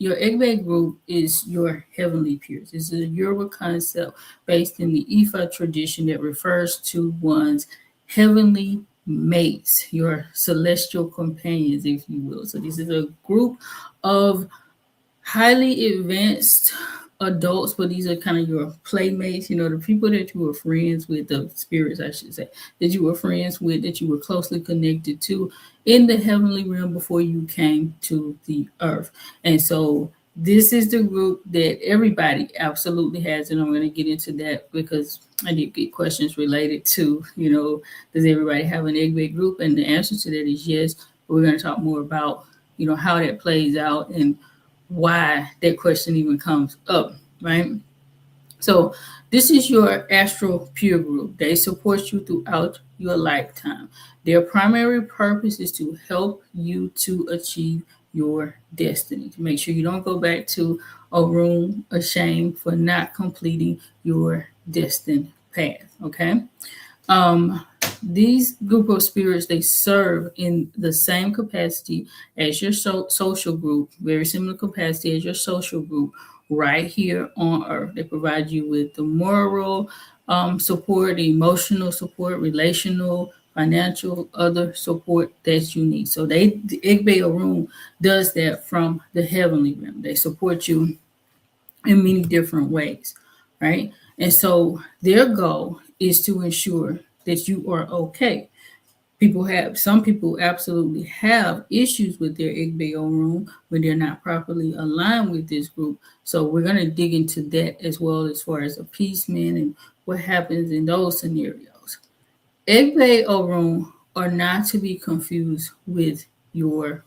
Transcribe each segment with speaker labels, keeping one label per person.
Speaker 1: your Egbe group is your heavenly peers. It's a Yoruba concept based in the Ifa tradition that refers to one's heavenly mates, your celestial companions, if you will. So this is a group of highly advanced adults, but these are kind of your playmates, the people that you were friends with, the spirits, I should say, that you were friends with, that you were closely connected to in the heavenly realm before you came to the earth. And so this is the group that everybody absolutely has, and I'm going to get into that because I did get questions related to, does everybody have an Egbe group? And the answer to that is yes. But we're going to talk more about, how that plays out and why that question even comes up, right? So this is your astral peer group. They support you throughout your lifetime. Their primary purpose is to help you to achieve your destiny, to make sure you don't go back to a room ashamed for not completing your destined path, okay? Um, these group of spirits, they serve in the same capacity as your social group, very similar capacity as your social group right here on earth. They provide you with the moral support, emotional support, relational, financial, other support that you need. So the Egbe Orun does that from the heavenly realm. They support you in many different ways, right? And so their goal is to ensure that you are okay. Some people absolutely have issues with their Igbe Orun when they're not properly aligned with this group. So we're going to dig into that as well as far as appeasement and what happens in those scenarios. Egbe Orun are not to be confused with your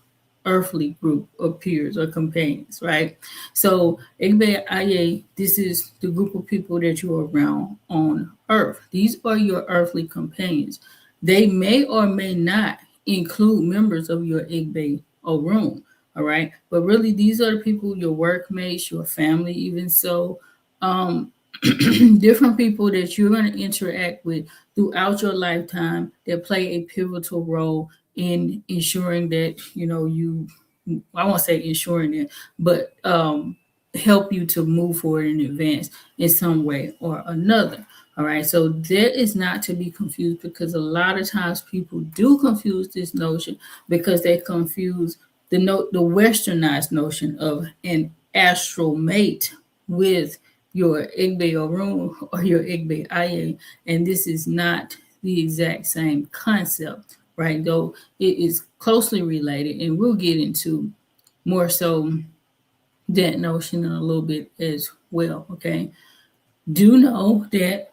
Speaker 1: earthly group of peers or companions, right? So Egbe Aye, this is the group of people that you are around on earth. These are your earthly companions. They may or may not include members of your Egbe Orun, all right? But really, these are the people, your workmates, your family, even so. Different people that you're going to interact with throughout your lifetime that play a pivotal role in ensuring that I won't say ensuring it, but help you to move forward and advance in some way or another. All right, so that is not to be confused, because a lot of times people do confuse this notion because they confuse the westernized notion of an astral mate with your Igbe Orun or your Igbe Aye, and this is not the exact same concept, right? Though it is closely related, and we'll get into more so that notion in a little bit as well, okay? Do know that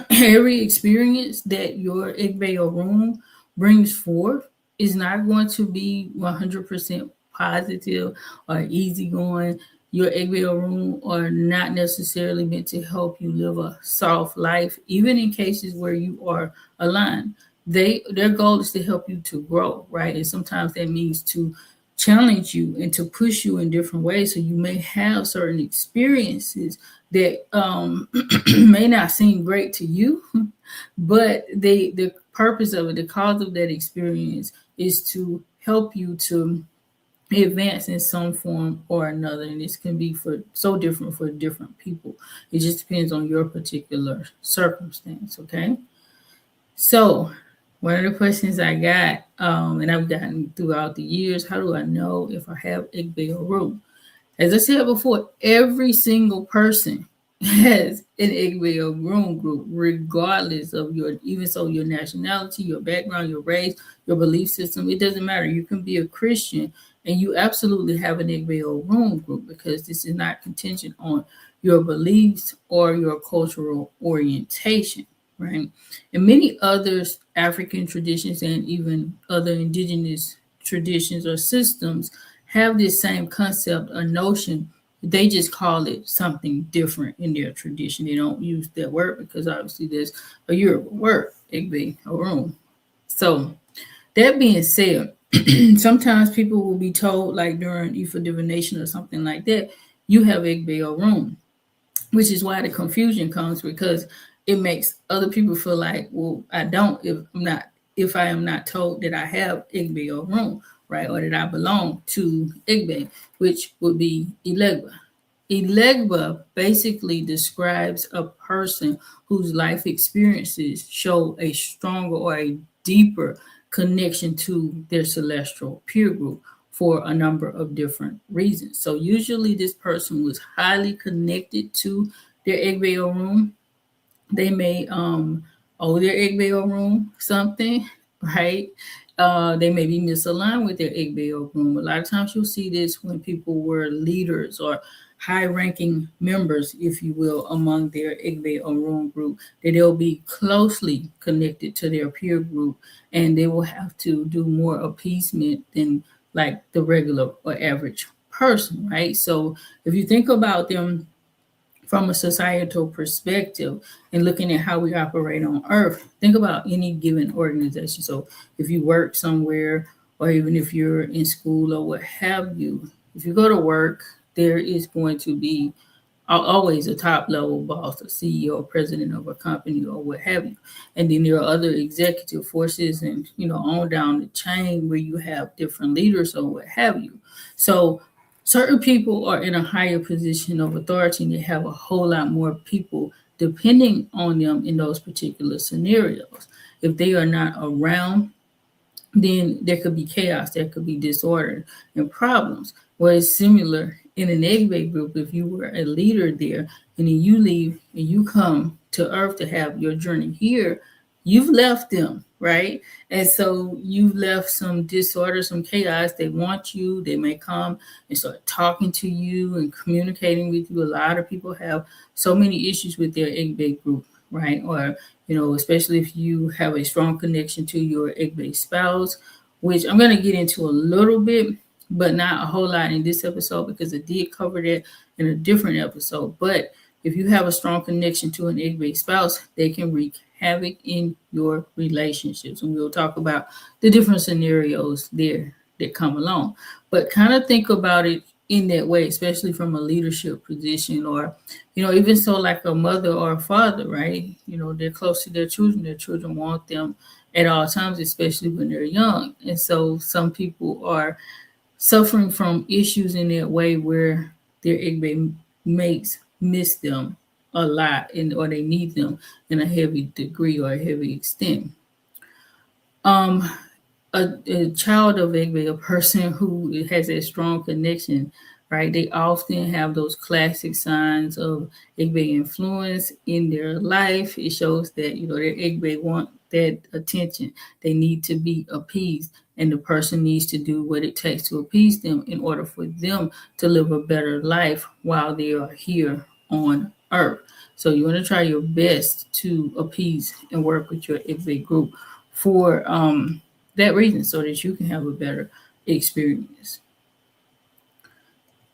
Speaker 1: every experience that your Igbe Orun brings forth is not going to be 100% positive or easygoing. Your Egbe Orun are not necessarily meant to help you live a soft life, even in cases where you are aligned. Their goal is to help you to grow, right? And sometimes that means to challenge you and to push you in different ways. So you may have certain experiences that may not seem great to you, but the purpose of it, the cause of that experience, is to help you to advance in some form or another. And this can be so different for different people. It just depends on your particular circumstance, okay? So one of the questions I got, and I've gotten throughout the years, how do I know if I have Igbe Orun? As I said before, every single person has an Igbe Orun group, regardless of your nationality, your background, your race, your belief system. It doesn't matter. You can be a Christian and you absolutely have an Igbe Orun group, because this is not contingent on your beliefs or your cultural orientation, right? And many other African traditions and even other indigenous traditions or systems have this same concept or notion. They just call it something different in their tradition. They don't use that word because obviously there's a Yoruba word, Egbe Orun. So that being said, sometimes people will be told, like during Ifa divination or something like that, you have Egbe Orun, which is why the confusion comes, because it makes other people feel like, well, I don't if I am not told that I have Igbe Orun, right? Or that I belong to Egbe, which would be Elegba. Elegba basically describes a person whose life experiences show a stronger or a deeper connection to their celestial peer group for a number of different reasons. So usually this person was highly connected to their Egbe Orun. They may owe their Egbe Orun something, right? They may be misaligned with their Egbe Orun. A lot of times you'll see this when people were leaders or high-ranking members, if you will, among their Egbe Orun group, that they'll be closely connected to their peer group, and they will have to do more appeasement than like the regular or average person, right? So if you think about them from a societal perspective and looking at how we operate on earth, think about any given organization. So if you work somewhere, or even if you're in school or what have you, if you go to work, there is going to be always a top level boss, a CEO, or president of a company, or what have you. And then there are other executive forces and, on down the chain where you have different leaders or what have you. So certain people are in a higher position of authority and they have a whole lot more people depending on them in those particular scenarios. If they are not around, then there could be chaos, there could be disorder and problems. Whereas similar in an Egbe group, if you were a leader there and then you leave and you come to Earth to have your journey here, you've left them, right? And so you've left some disorder, some chaos. They want you. They may come and start talking to you and communicating with you. A lot of people have so many issues with their Egbe group, right? Or, especially if you have a strong connection to your Egbe spouse, which I'm going to get into a little bit, but not a whole lot in this episode because I did cover that in a different episode. But if you have a strong connection to an Egbe spouse, they can wreak havoc in your relationships. And we'll talk about the different scenarios there that come along. But kind of think about it in that way, especially from a leadership position, or, even so like a mother or a father, right? They're close to their children. Their children want them at all times, especially when they're young. And so some people are suffering from issues in that way where their Egbe mates miss them a lot or they need them in a heavy degree or a heavy extent. A child of Egbe, a person who has a strong connection, right? They often have those classic signs of Egbe influence in their life. It shows that, their Egbe want that attention. They need to be appeased, and the person needs to do what it takes to appease them in order for them to live a better life while they are here on Earth. So you want to try your best to appease and work with your Egbe group for that reason, so that you can have a better experience.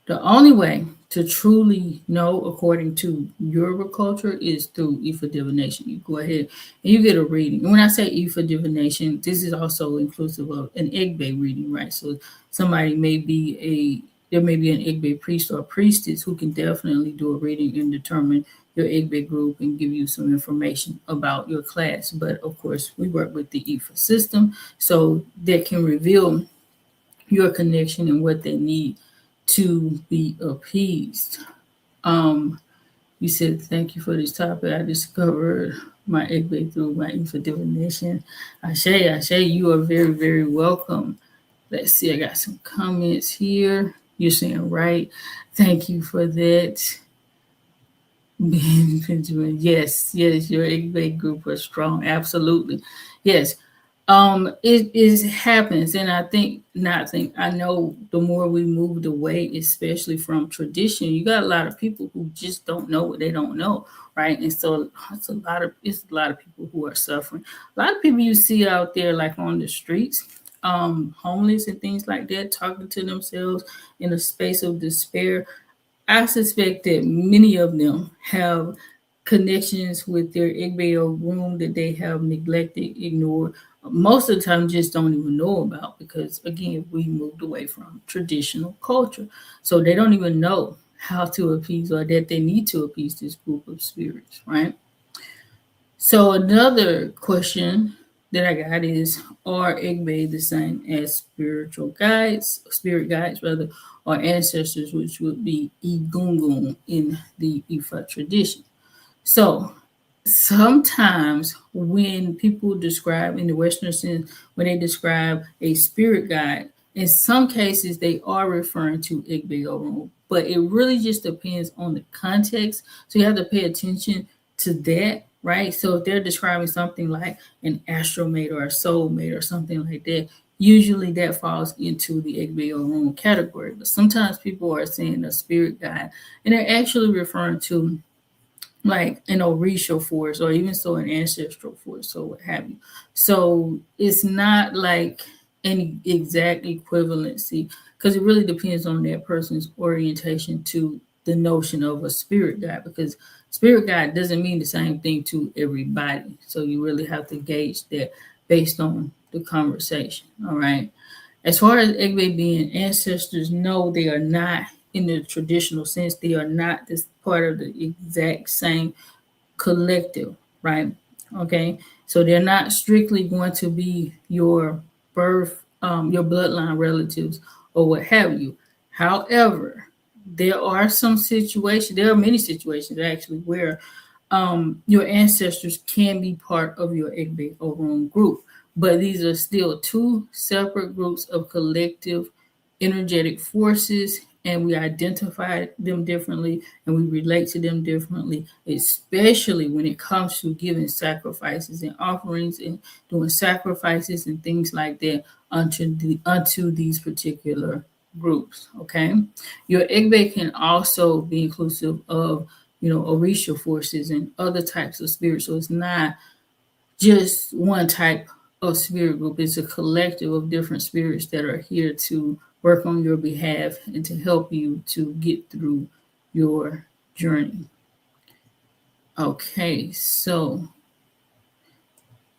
Speaker 1: The only way to truly know according to your culture is through Ifa divination. You go ahead and you get a reading. And when I say Ifa divination, this is also inclusive of an Egbe reading, right? So somebody there may be an Egbe priest or priestess who can definitely do a reading and determine your Egbe group and give you some information about your class. But of course, we work with the Ifa system, so that can reveal your connection and what they need to be appeased. You said, thank you for this topic. I discovered my Egbe through my Ifa divination. Ashe, you are very, very welcome. Let's see, I got some comments here. You're saying right. Thank you for that. Benjamin, yes, your Egbe group was strong. Absolutely. Yes. It happens, and I know the more we moved away, especially from tradition, you got a lot of people who just don't know what they don't know, right? And so it's a lot of people who are suffering. A lot of people you see out there, like on the streets, homeless and things like that, talking to themselves in a space of despair. I suspect that many of them have connections with their Egbe Orun that they have neglected, ignored, most of the time just don't even know about, because again, we moved away from traditional culture. So they don't even know how to appease, or that they need to appease this group of spirits, right? So another question that I got is, are Egbe the same as spiritual guides, spirit guides rather, or ancestors, which would be Egungun in the Ifa tradition. So sometimes when people describe in the Western sense, when they describe a spirit guide, in some cases they are referring to Egbe Orun, but it really just depends on the context. So you have to pay attention to that, right? So if they're describing something like an astral mate or a soul mate or something like that, usually that falls into the Egbe Orun category. But sometimes people are saying a spirit guide, and they're actually referring to like an Orisha force or even so an ancestral force or what have you. So it's not like any exact equivalency because it really depends on that person's orientation to the notion of a spirit guide, because spirit guide doesn't mean the same thing to everybody. So you really have to gauge that based on the conversation. All right. As far as Egbe being ancestors, no, they are not in the traditional sense. They are not this part of the exact same collective, right? Okay, so they're not strictly going to be your birth, your bloodline relatives or what have you. However, there are some situations, there are many situations actually where your ancestors can be part of your Egbe Orun group, but these are still two separate groups of collective energetic forces, and we identify them differently and we relate to them differently, especially when it comes to giving sacrifices and offerings and doing sacrifices and things like that unto these particular groups. Okay, your Egbe can also be inclusive of Orisha forces and other types of spirits. So it's not just one type of spirit group. It's a collective of different spirits that are here to work on your behalf and to help you to get through your journey. Okay, so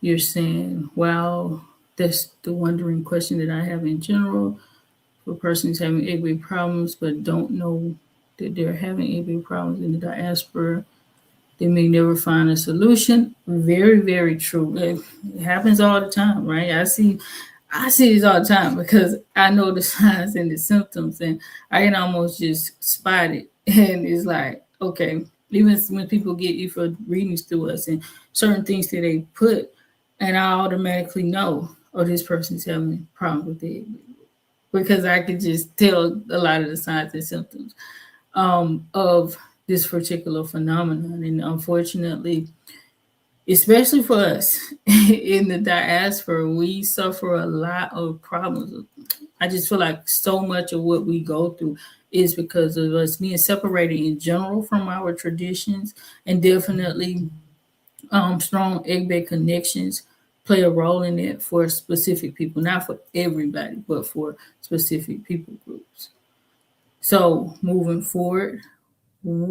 Speaker 1: you're saying, well, that's the wondering question that I have in general for persons having Igbe problems but don't know that they're having Igbe problems in the diaspora. They may never find a solution. Very, very true. It happens all the time, right? I see this all the time because I know the signs and the symptoms, and I can almost just spot it. And it's like, okay, even when people get you for readings through us and certain things that they put, and I automatically know, oh, this person's having problems with it because I can just tell a lot of the signs and symptoms of this particular phenomenon. And unfortunately, especially for us in the diaspora, we suffer a lot of problems. I just feel like so much of what we go through is because of us being separated in general from our traditions, and definitely strong Egbe connections play a role in it for specific people, not for everybody, but for specific people groups. So moving forward,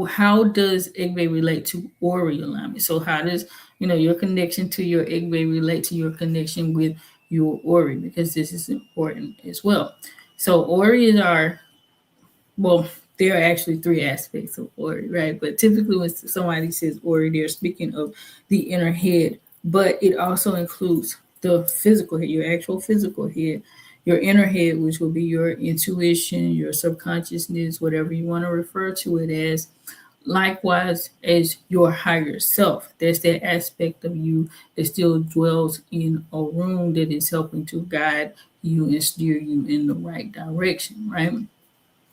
Speaker 1: how does Egbe relate to Ori alignment? So how does your connection to your Egbe relate to your connection with your Ori? Because this is important as well. So Ori is our, well, there are actually three aspects of Ori, right? But typically when somebody says Ori, they're speaking of the inner head, but it also includes the physical head, your actual physical head, your inner head, which will be your intuition, your subconsciousness, whatever you want to refer to it as. Likewise as your higher self. That's that aspect of you that still dwells in a room that is helping to guide you and steer you in the right direction, right?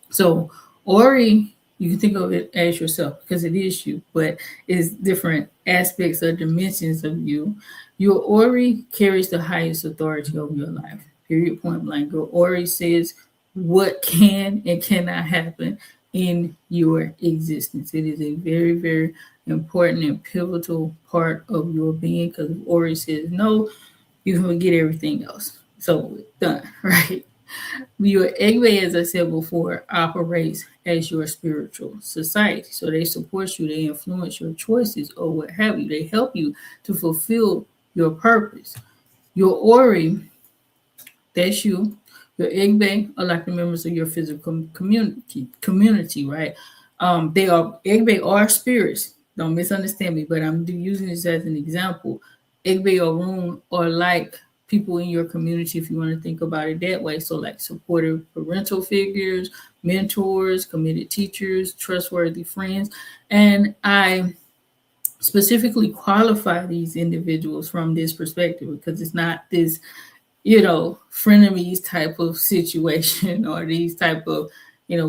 Speaker 1: So Ori, you can think of it as yourself because it is you, but it's different aspects or dimensions of you. Your Ori carries the highest authority over your life. Period, point blank. Your Ori says what can and cannot happen in your existence. It is a very, very important and pivotal part of your being, because if Ori says no, you can forget everything else. So done, right? Your Egbe, as I said before, operates as your spiritual society. So they support you, they influence your choices or what have you. They help you to fulfill your purpose. Your Ori, that's you. Your Egbe are like the members of your physical community, right? They are Egbe are spirits. Don't misunderstand me, but I'm using this as an example. Egbe Orun are like people in your community, if you want to think about it that way. So, like supportive parental figures, mentors, committed teachers, trustworthy friends. And I specifically qualify these individuals from this perspective because it's not this, frenemies type of situation or these type of,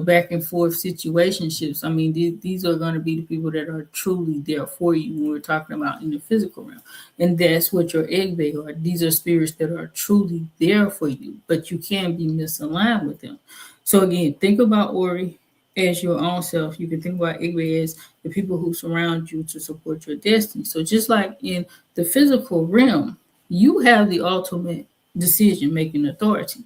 Speaker 1: back and forth situationships. I mean, these are going to be the people that are truly there for you when we're talking about in the physical realm. And that's what your Egbe are. These are spirits that are truly there for you, but you can be misaligned with them. So again, think about Ori as your own self. You can think about Egbe as the people who surround you to support your destiny. So just like in the physical realm, you have the ultimate decision making authority.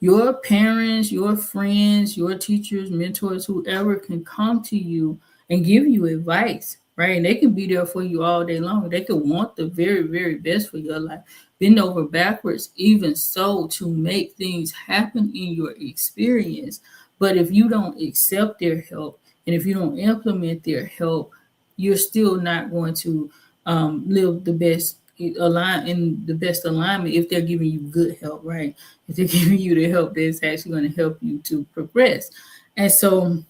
Speaker 1: Your parents, your friends, your teachers, mentors, whoever can come to you and give you advice, right? And they can be there for you all day long. They could want the very, very best for your life, bend over backwards, even so, to make things happen in your experience. But if you don't accept their help and if you don't implement their help, you're still not going to live the best align in the best alignment if they're giving you good help, right? If they're giving you the help that's actually going to help you to progress. And so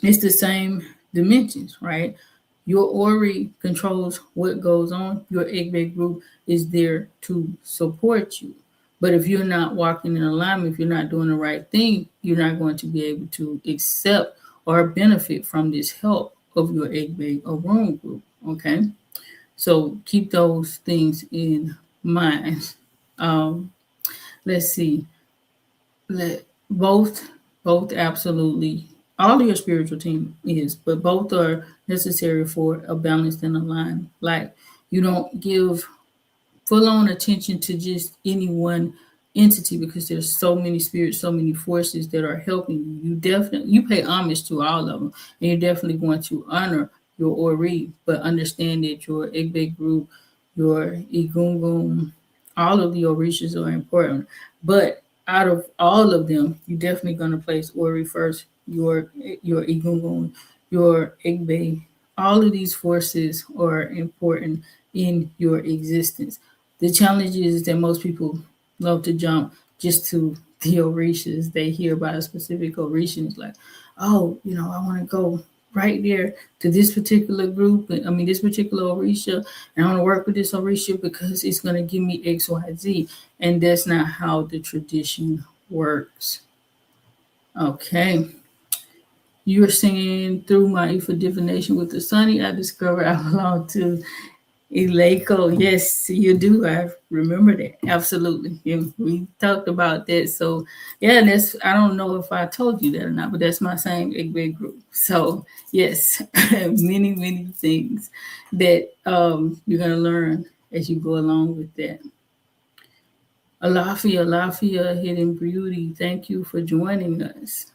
Speaker 1: it's the same dimensions, right? Your Ori controls what goes on. Your Egbe group is there to support you. But if you're not walking in alignment, if you're not doing the right thing, you're not going to be able to accept or benefit from this help of your Egbe Orun group, okay? So keep those things in mind. Um, let's see. Let both absolutely all of your spiritual team is, but both are necessary for a balanced and aligned life. You don't give full on attention to just any one entity because there's so many spirits, so many forces that are helping you. You pay homage to all of them, and you're definitely going to honor your Ori, but understand that your Egbe group, your Egungun, all of the Orishas are important. But out of all of them, you're definitely going to place Ori first, your Egungun, your Egbe. All of these forces are important in your existence. The challenge is that most people love to jump just to the Orishas. They hear about a specific Orisha and it's like, oh, I want to go right there to this particular group. I mean, this particular Orisha, and I want to work with this Orisha because it's going to give me X, Y, Z. And that's not how the tradition works. Okay. You are singing through my Ifa divination with Asanee. I discovered I belong to Eleko, yes, you do. I remember that. Absolutely. Yeah, we talked about that. So, yeah, I don't know if I told you that or not, but that's my same Egbe group. So, yes, many, many things that you're going to learn as you go along with that. Alafia, Hidden Beauty, thank you for joining us.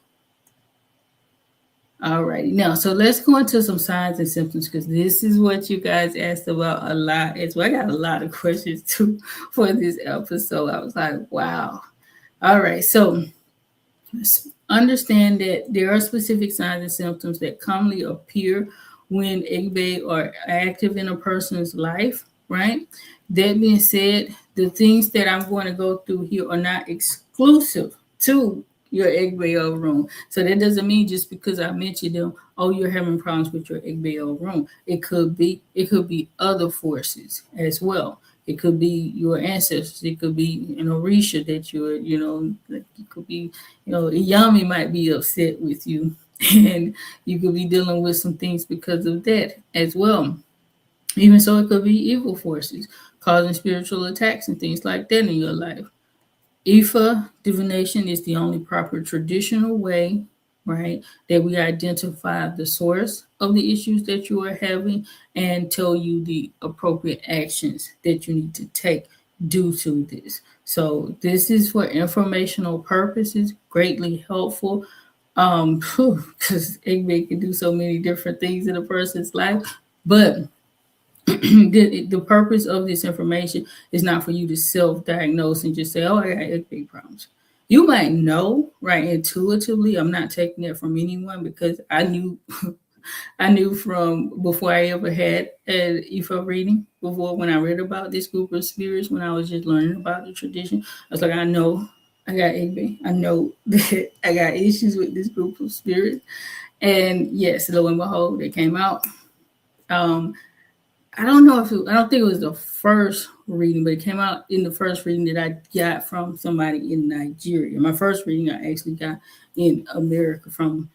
Speaker 1: All righty. Now, so let's go into some signs and symptoms because this is what you guys asked about a lot as well. I got a lot of questions too for this episode. I was like, wow. All right. So understand that there are specific signs and symptoms that commonly appear when Egbe are active in a person's life, right? That being said, the things that I'm going to go through here are not exclusive to your Egbe Orun. So that doesn't mean just because I mentioned them, oh, you're having problems with your Egbe Orun. It could be other forces as well. It could be your ancestors. It could be an Orisha that it could be, Iyami might be upset with you. And you could be dealing with some things because of that as well. Even so, it could be evil forces causing spiritual attacks and things like that in your life. Ifa divination is the only proper traditional way, right, that we identify the source of the issues that you are having and tell you the appropriate actions that you need to take due to this. So this is for informational purposes, greatly helpful. Because Egbe can do so many different things in a person's life, but the purpose of this information is not for you to self-diagnose and just say, oh, I got big problems. You might know, right, intuitively. I'm not taking it from anyone because I knew I knew from before I ever had an Ifa reading, before when I read about this group of spirits, when I was just learning about the tradition, I was like, I know I got Egbe. I know that I got issues with this group of spirits. And yes, lo and behold, they came out. Um, I don't know if I don't think it was the first reading, but it came out in the first reading that I got from somebody in Nigeria. My first reading I actually got in America from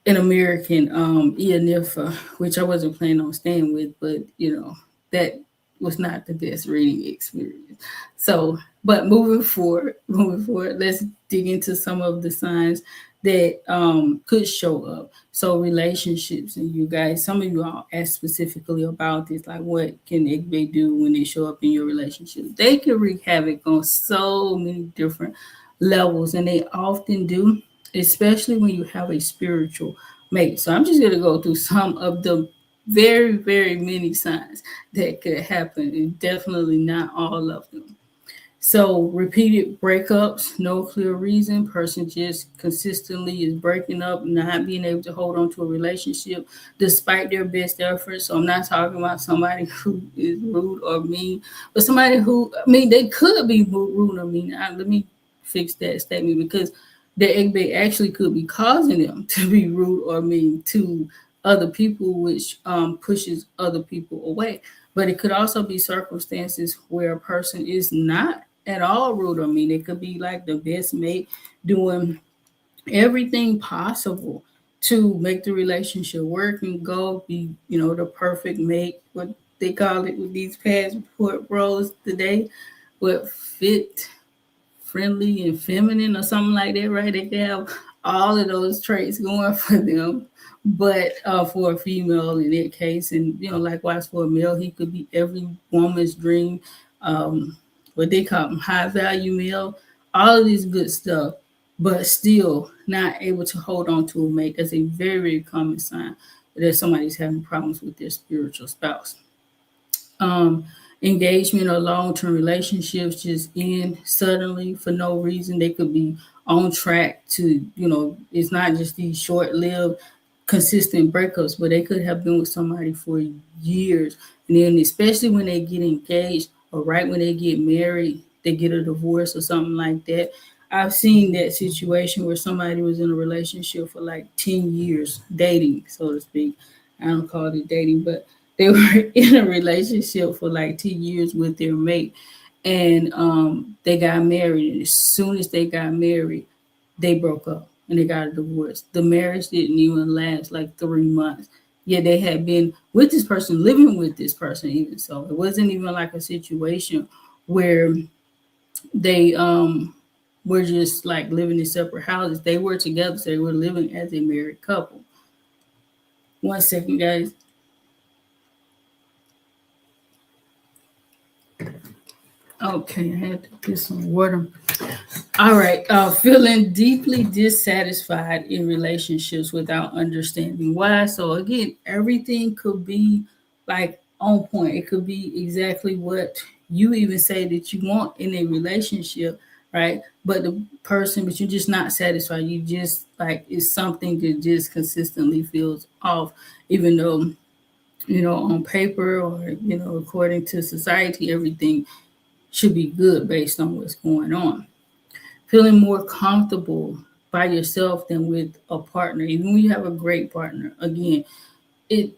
Speaker 1: an American ENIFA, which I wasn't planning on staying with, but that was not the best reading experience. So, but moving forward, let's dig into some of the signs that could show up. So relationships, and you guys, some of you all asked specifically about this, like what can Igbe do when they show up in your relationship? They can wreak havoc on so many different levels, and they often do, especially when you have a spiritual mate. So I'm just going to go through some of the very, very many signs that could happen, and definitely not all of them. So repeated breakups, no clear reason, person just consistently is breaking up, not being able to hold on to a relationship despite their best efforts. So I'm not talking about somebody who is rude or mean, but somebody who, I mean, they could be rude or mean. Let me fix that statement, because the Egbe actually could be causing them to be rude or mean to other people, which pushes other people away. But it could also be circumstances where a person is not at all rude or mean. It could be like the best mate doing everything possible to make the relationship work and go, be, the perfect mate, what they call it with these passport bros today, what fit, friendly, and feminine or something like that, right? They can have all of those traits going for them. But for a female in that case, and likewise for a male, he could be every woman's dream. What they call them, high value male, all of this good stuff, but still not able to hold on to a mate. That's a very, very common sign that somebody's having problems with their spiritual spouse. um, Engagement or long-term relationships just end suddenly for no reason. They could be on track to, it's not just these short-lived, consistent breakups, but they could have been with somebody for years. And then especially when they get engaged or right when they get married, they get a divorce or something like that. I've seen that situation where somebody was in a relationship for like 10 years, dating, so to speak. I don't call it dating, but they were in a relationship for like 2 years with their mate, and they got married. And as soon as they got married, they broke up and they got a divorce. The marriage didn't even last like 3 months. Yeah, they had been with this person, living with this person, even so. It wasn't even like a situation where they were just like living in separate houses. They were together, so they were living as a married couple. One second, guys. Okay, I had to get some water. All right. Feeling deeply dissatisfied in relationships without understanding why. So again, everything could be like on point. It could be exactly what you even say that you want in a relationship, right? But but you're just not satisfied. You just like it's something that just consistently feels off, even though on paper or according to society, everything should be good based on what's going on. Feeling more comfortable by yourself than with a partner, even when you have a great partner. Again, it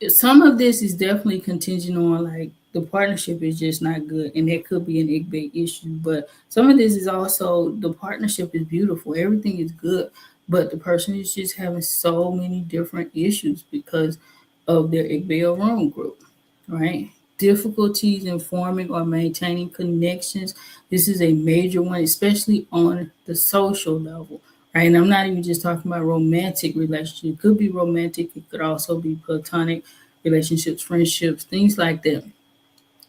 Speaker 1: some of this is definitely contingent on like the partnership is just not good, and that could be an big issue. But some of this is also the partnership is beautiful, everything is good, but the person is just having so many different issues because of their Egbe Orun group, right? Difficulties in forming or maintaining connections. This is a major one, especially on the social level, right? And I'm not even just talking about romantic relationships. It could be romantic. It could also be platonic relationships, friendships, things like that.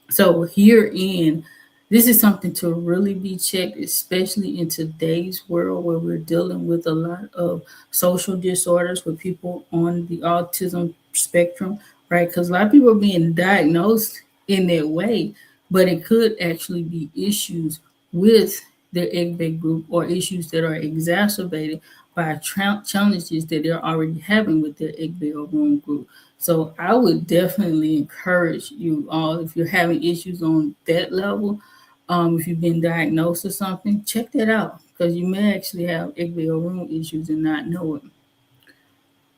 Speaker 1: So herein, this is something to really be checked, especially in today's world where we're dealing with a lot of social disorders with people on the autism spectrum, right? Because a lot of people are being diagnosed in that way, but it could actually be issues with their Egbe group or issues that are exacerbated by challenges that they're already having with their Egbe Orun group. So I would definitely encourage you all, if you're having issues on that level, if you've been diagnosed or something, check that out, because you may actually have Egbe Orun issues and not know it.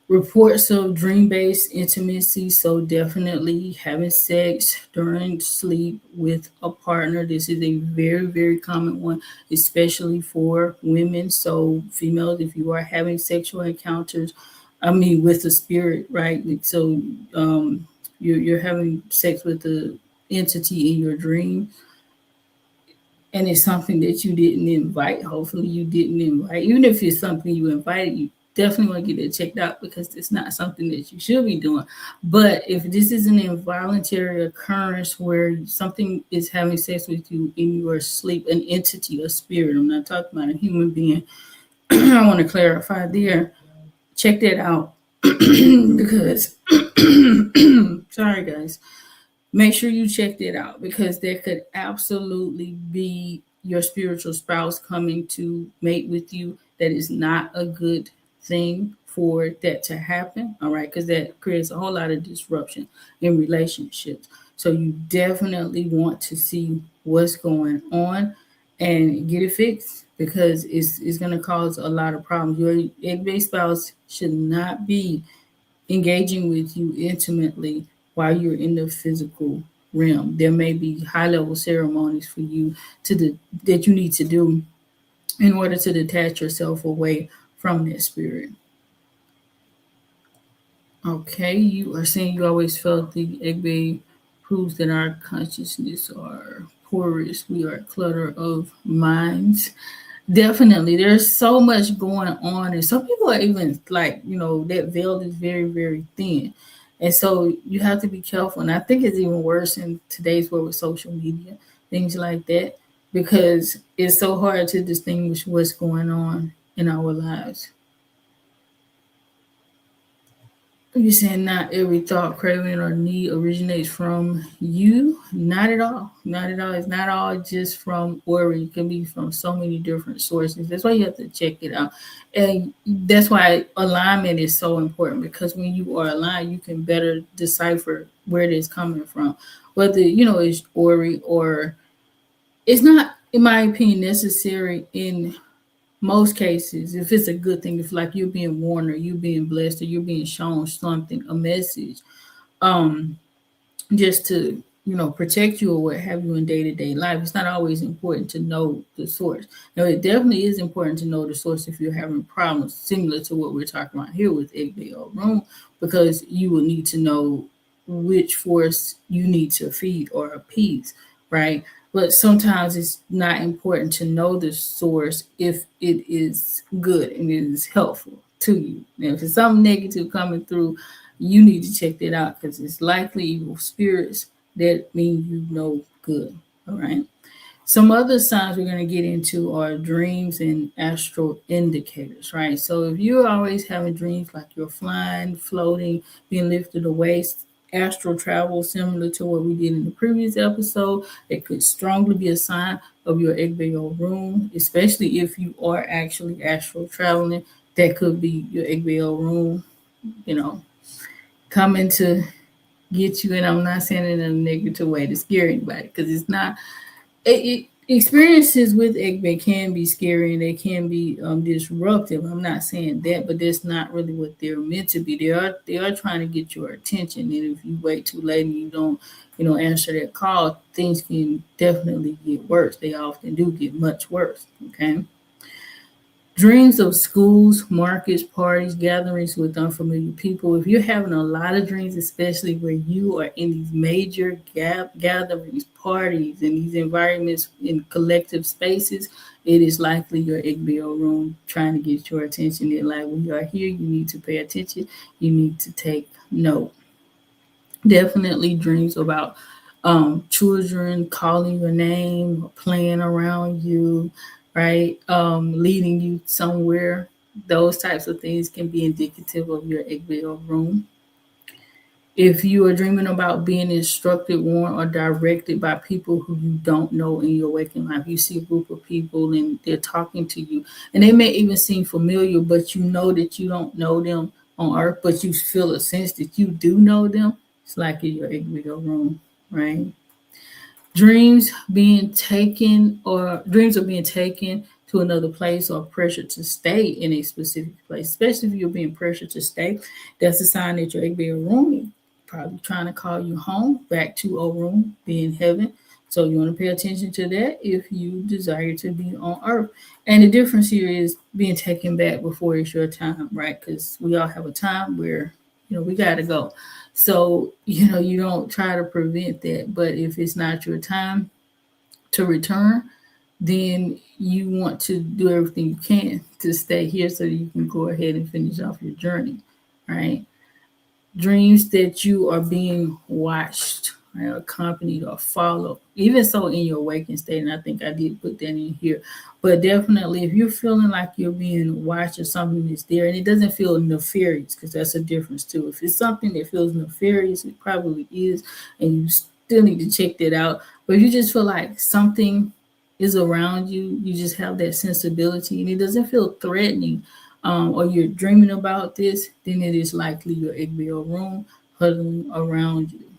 Speaker 1: Reports of dream-based intimacy, so definitely having sex during sleep with a partner. This is a very, very common one, especially for women. So females, if you are having sexual encounters, I mean, with the spirit, right? So you're having sex with the entity in your dream, and it's something that you didn't invite. Hopefully, you didn't invite. Even if it's something you invited, you definitely want to get it checked out, because it's not something that you should be doing. But if this is an involuntary occurrence where something is having sex with you in your sleep, an entity, a spirit, I'm not talking about a human being. I want to clarify there. Check that out because, sorry guys, make sure you check that out, because there could absolutely be your spiritual spouse coming to mate with you. That is not a good thing for that to happen. All right, because that creates a whole lot of disruption in relationships. So you definitely want to see what's going on and get it fixed, because it's going to cause a lot of problems. Your egg spouse should not be engaging with you intimately while you're in the physical realm. There may be high level ceremonies for you that you need to do in order to detach yourself away from that spirit. Okay, you are saying you always felt the Egbe proves that our consciousness are porous. We are a clutter of minds. Definitely. There's so much going on. And some people are even like, that veil is very, very thin. And so you have to be careful. And I think it's even worse in today's world with social media, things like that, because it's so hard to distinguish what's going on in our lives. You're saying not every thought, craving, or need originates from you? Not at all. Not at all. It's not all just from Ori. It can be from so many different sources. That's why you have to check it out. And that's why alignment is so important, because when you are aligned, you can better decipher where it is coming from. Whether, it's Ori or it's not, in my opinion, necessary in most cases. If it's a good thing, if like you're being warned or you're being blessed or you're being shown something, a message, um just to protect you or what have you in day-to-day life, it's not always important to know the source. Now, it definitely is important to know the source if you're having problems similar to what we're talking about here with Egbe Orun, because you will need to know which force you need to feed or appease, right? But sometimes it's not important to know the source if it is good and it is helpful to you. Now, if it's something negative coming through, you need to check that out, because it's likely evil spirits that mean good. All right. Some other signs we're going to get into are dreams and astral indicators, right? So if you're always having dreams like you're flying, floating, being lifted away, astral travel, similar to what we did in the previous episode, it could strongly be a sign of your Egbe Orun, especially if you are actually astral traveling. That could be your Egbe Orun, coming to get you. And I'm not saying it in a negative way to scare anybody, because it's not. Experiences with Egbe can be scary and they can be disruptive. I'm not saying that, but that's not really what they're meant to be. They are trying to get your attention, and if you wait too late and you don't, answer that call, things can definitely get worse. They often do get much worse. Okay. Dreams of schools, markets, parties, gatherings with unfamiliar people. If you're having a lot of dreams, especially where you are in these major gatherings, parties, and these environments in collective spaces, it is likely your Egbe Orun trying to get your attention. They're like, when you are here, you need to pay attention. You need to take note. Definitely dreams about children calling your name, playing around you, right? Leading you somewhere. Those types of things can be indicative of your Egbe Orun. If you are dreaming about being instructed, warned, or directed by people who you don't know in your waking life, you see a group of people and they're talking to you, and they may even seem familiar, but you know that you don't know them on earth, but you feel a sense that you do know them. It's like in your Egbe Orun, right? Dreams are being taken to another place or pressure to stay in a specific place, especially if you're being pressured to stay. That's a sign that your Egbe Orun probably trying to call you home, back to Orun, be in heaven. So you want to pay attention to that if you desire to be on earth. And the difference here is being taken back before it's your time, right? Because we all have a time where, we got to go. So, you don't try to prevent that. But if it's not your time to return, then you want to do everything you can to stay here so that you can go ahead and finish off your journey, right? Dreams that you are being watched, right, accompanied or followed, even so in your waking state. And I think I did put that in here. But definitely, if you're feeling like you're being watched or something is there, and it doesn't feel nefarious, because that's a difference too. If it's something that feels nefarious, it probably is, and you still need to check that out. But if you just feel like something is around you, you just have that sensibility, and it doesn't feel threatening, or you're dreaming about this, then it is likely your Egbe Orun huddling around you.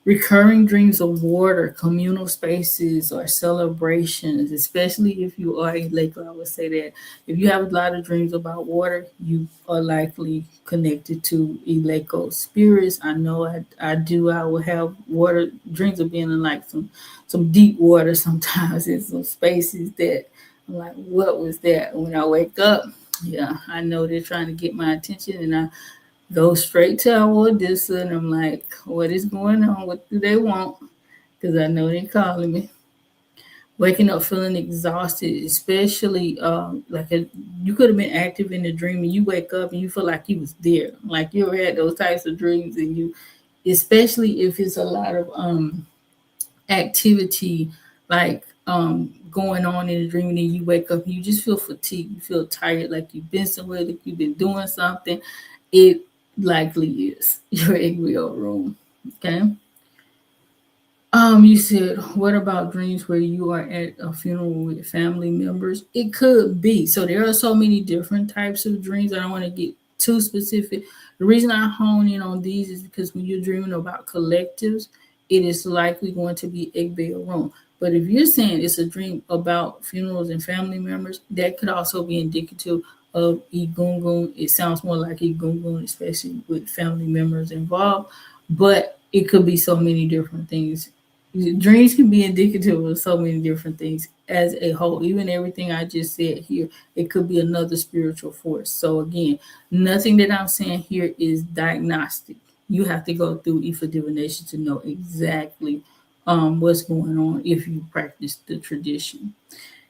Speaker 1: Recurring dreams of water, communal spaces, or celebrations, especially if you are a lake, I would say that if you have a lot of dreams about water, you are likely connected to Eleko spirits. I know I do. I will have water dreams of being in like some deep water sometimes in some spaces that I'm like, what was that? When I wake up, yeah, I know they're trying to get my attention, and I go straight to our Odessa, and I'm like, what is going on? What do they want? Because I know they're calling me. Waking up feeling exhausted, especially you could have been active in the dream, and you wake up and you feel like you was there. Like you ever had those types of dreams, and you, especially if it's a lot of activity, like going on in the dream, and then you wake up and you just feel fatigued, you feel tired, like you've been somewhere, like you've been doing something. It likely is your Egbe Orun. Okay. You said, what about dreams where you are at a funeral with family members? It could be. So there are so many different types of dreams. I don't want to get too specific. The reason I hone in on these is because when you're dreaming about collectives, it is likely going to be Egbe Orun. But if you're saying it's a dream about funerals and family members, that could also be indicative of Egungun. It sounds more like Egungun, especially with family members involved. But it could be so many different things. Dreams can be indicative of so many different things as a whole. Even everything I just said here, it could be another spiritual force. So again, nothing that I'm saying here is diagnostic. You have to go through Ifa divination to know exactly what's going on if you practice the tradition.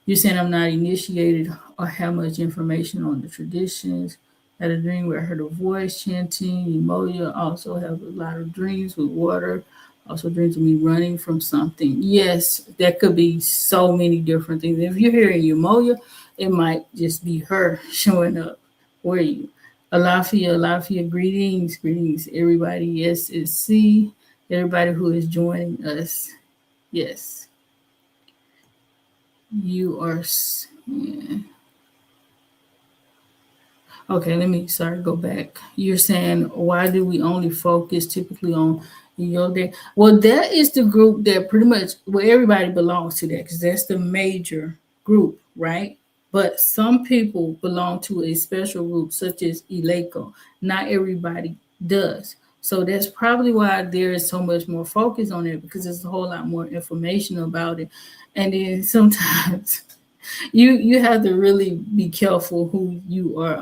Speaker 1: You're saying I'm not initiated or have much information on the traditions. Had a dream where I heard a voice chanting. Emoja also have a lot of dreams with water. Also dreams of me running from something. Yes, that could be so many different things. If you're hearing Emoja, it might just be her showing up for you. Alafia, greetings, everybody. Yes, it's C, everybody who is joining us. Yes, you are. Yeah. Okay, go back. You're saying, why do we only focus typically on your day? Well, that is the group that pretty much, well, everybody belongs to that because that's the major group, right? But some people belong to a special group, such as Eleko. Not everybody does. So that's probably why there is so much more focus on it, because there's a whole lot more information about it. And then sometimes you have to really be careful who you are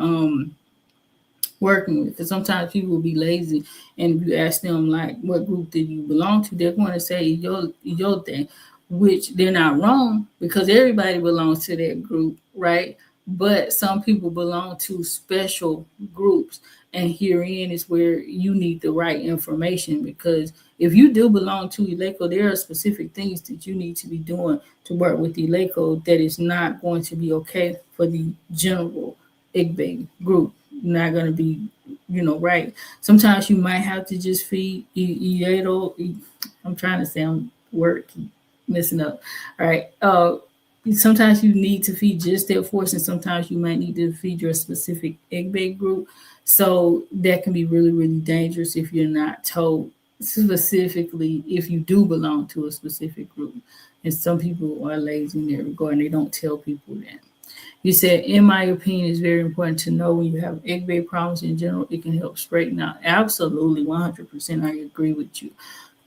Speaker 1: working with, because sometimes people will be lazy, and if you ask them like what group did you belong to, they're going to say your thing, which they're not wrong, because everybody belongs to that group, right? But some people belong to special groups, and herein is where you need the right information, because if you do belong to Eleko, there are specific things that you need to be doing to work with Eleko that is not going to be okay for the general Igbe group. Not going to be right. Sometimes you might have to just feed I'm trying to sound word keep messing up. All right. Sometimes you need to feed just that force, and sometimes you might need to feed your specific egg bait group. So that can be really, really dangerous if you're not told specifically if you do belong to a specific group. And some people are lazy in that regard and they don't tell people that. You said, in my opinion, it's very important to know when you have egg bait problems in general, it can help straighten out. Absolutely, 100%. I agree with you.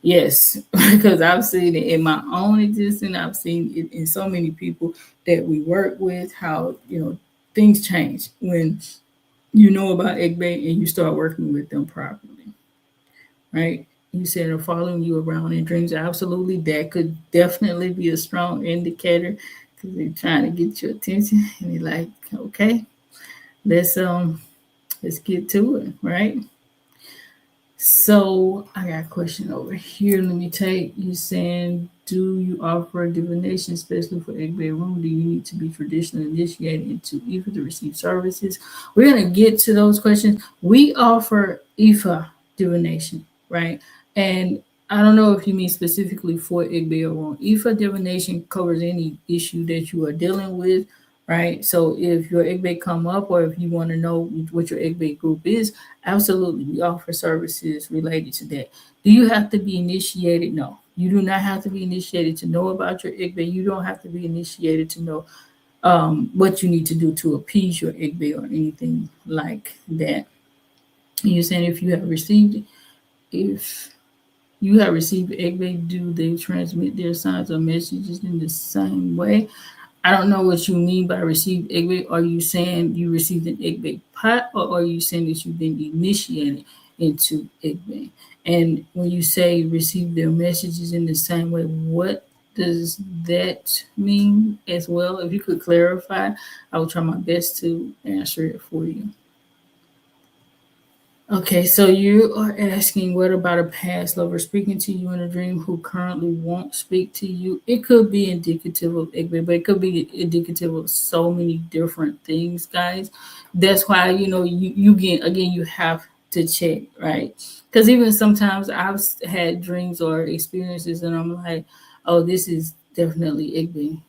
Speaker 1: Yes, because I've seen it in my own existence. I've seen it in so many people that we work with, how, things change when you know about egg bait and you start working with them properly, right? You said they're following you around in dreams. Absolutely, that could definitely be a strong indicator because they're trying to get your attention and they're like, okay, let's let's get to it, right? So I got a question over here. Let me take you saying, do you offer divination, especially for Egbe Orun? Do you need to be traditionally initiated into IFA to receive services? We're gonna get to those questions. We offer IFA divination, right? And I don't know if you mean specifically for Egbe Orun. IFA divination covers any issue that you are dealing with, right? So if your Egbe come up, or if you want to know what your Egbe group is, absolutely, we offer services related to that. Do you have to be initiated? No, you do not have to be initiated to know about your Igbe. You don't have to be initiated to know what you need to do to appease your Igbe or anything like that. You're saying if you have received it, if you have received Igbe, do they transmit their signs or messages in the same way? I don't know what you mean by received Egbe. Are you saying you received an Egbe pot, or are you saying that you've been initiated into Egbe? And when you say receive their messages in the same way, what does that mean as well? If you could clarify, I will try my best to answer it for you. Okay, so you are asking, what about a past lover speaking to you in a dream who currently won't speak to you? It could be indicative of Igbe, but it could be indicative of so many different things, guys. That's why, you get, again, you have to check, right? Because even sometimes I've had dreams or experiences and I'm like, oh, this is definitely Igbe,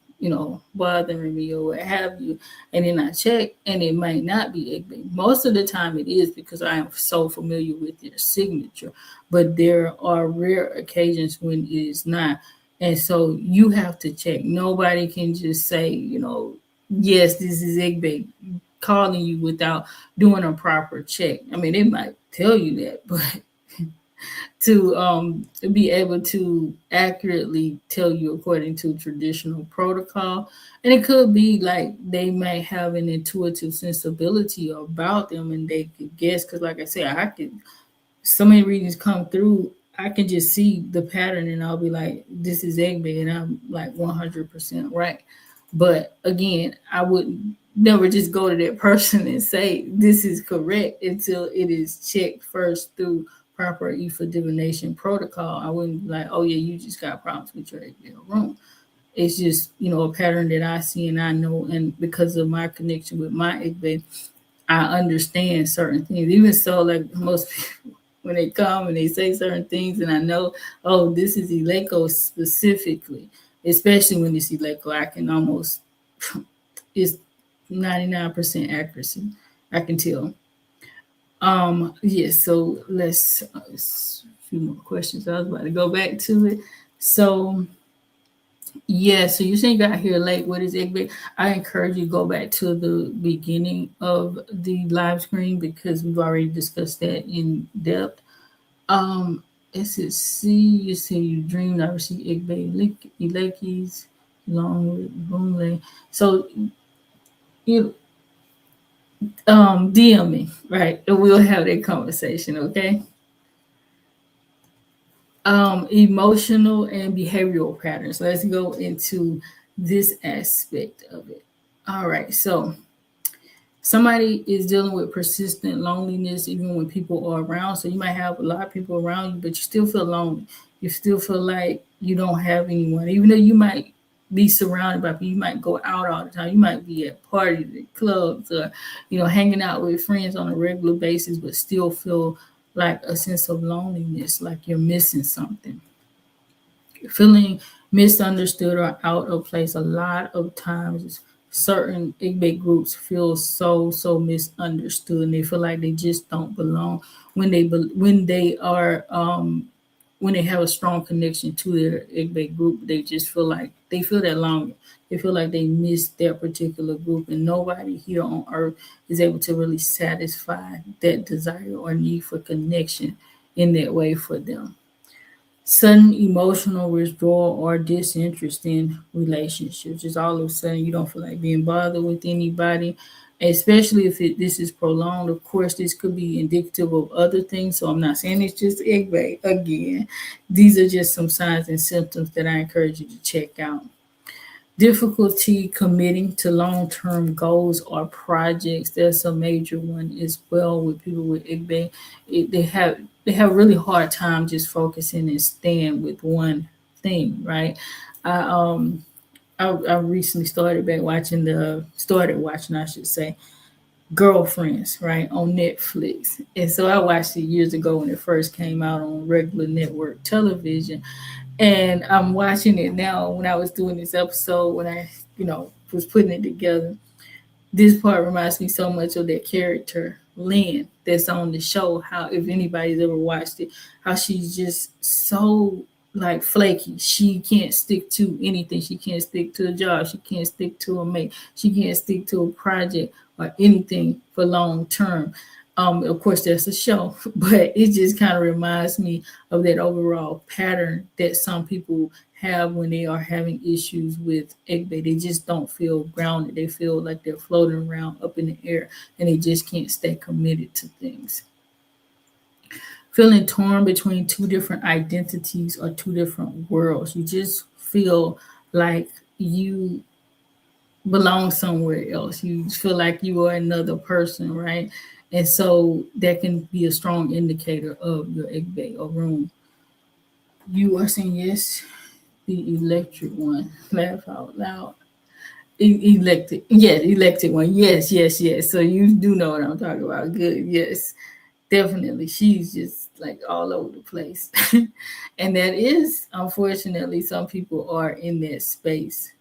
Speaker 1: bothering me or what have you. And then I check and it might not be Egbe. Most of the time it is because I am so familiar with their signature, but there are rare occasions when it is not. And so you have to check. Nobody can just say, yes, this is Egbe calling you without doing a proper check. I mean, they might tell you that, but to be able to accurately tell you according to traditional protocol. And it could be like they might have an intuitive sensibility about them and they could guess. Because, like I said, so many readings come through, I can just see the pattern and I'll be like, this is Egbe, and I'm like 100% right. But again, I would never just go to that person and say this is correct until it is checked first through proper IFA divination protocol. I wouldn't be like, oh yeah, you just got problems with your Egbe Orun. It's just, a pattern that I see and I know, and because of my connection with my Egbe, I understand certain things. Even so, like most people, when they come and they say certain things, and I know, oh, this is Eleko specifically, especially when it's Eleko, I can almost, it's 99% accuracy. I can tell. Yes, so let's, a few more questions. I was about to go back to it. So, yeah, so you saying you got here late. What is Egbe? I encourage you to go back to the beginning of the live stream because we've already discussed that in depth. SSC, you say you dreamed I received Egbe Ilekis along with Boomlay. So you DM me, right? And we'll have that conversation, okay? Emotional and behavioral patterns. Let's go into this aspect of it. All right, so somebody is dealing with persistent loneliness even when people are around. So you might have a lot of people around you, but you still feel lonely. You still feel like you don't have anyone, even though you might be surrounded by people. You might go out all the time. You might be at parties, at clubs, or hanging out with friends on a regular basis, but still feel like a sense of loneliness, like you're missing something. Feeling misunderstood or out of place. A lot of times, certain Igbe groups feel so misunderstood, and they feel like they just don't belong when they are when they have a strong connection to their Igbe group. They just feel like they feel that longing. They feel like they miss their particular group, and nobody here on earth is able to really satisfy that desire or need for connection in that way for them. Sudden emotional withdrawal or disinterest in relationships. Just all of a sudden, you don't feel like being bothered with anybody, especially if this is prolonged. Of course, this could be indicative of other things. So I'm not saying it's just egg again. These are just some signs and symptoms that I encourage you to check out. Difficulty committing to long-term goals or projects. That's a major one as well with people with Igbe. They have really hard time just focusing and staying with one thing, right? I I recently started watching, I should say, Girlfriends, right, on Netflix. And so I watched it years ago when it first came out on regular network television. And I'm watching it now when I was doing this episode, when I, was putting it together. This part reminds me so much of that character, Lynn, that's on the show. How, if anybody's ever watched it, how she's just so like flaky. She can't stick to anything. She can't stick to a job. She can't stick to a mate. She can't stick to a project or anything for long term. Of course, that's a show, but it just kind of reminds me of that overall pattern that some people have when they are having issues with Egbe. They just don't feel grounded. They feel like they're floating around up in the air and they just can't stay committed to things. Feeling torn between two different identities or two different worlds. You just feel like you belong somewhere else. You feel like you are another person, right? And so that can be a strong indicator of your Egbe Orun. You are saying yes, the electric one. Laugh out loud. Elected. Yes, elected one. Yes, yes, yes. So you do know what I'm talking about. Good. Yes, definitely. She's just like all over the place. And that is, unfortunately, some people are in that space.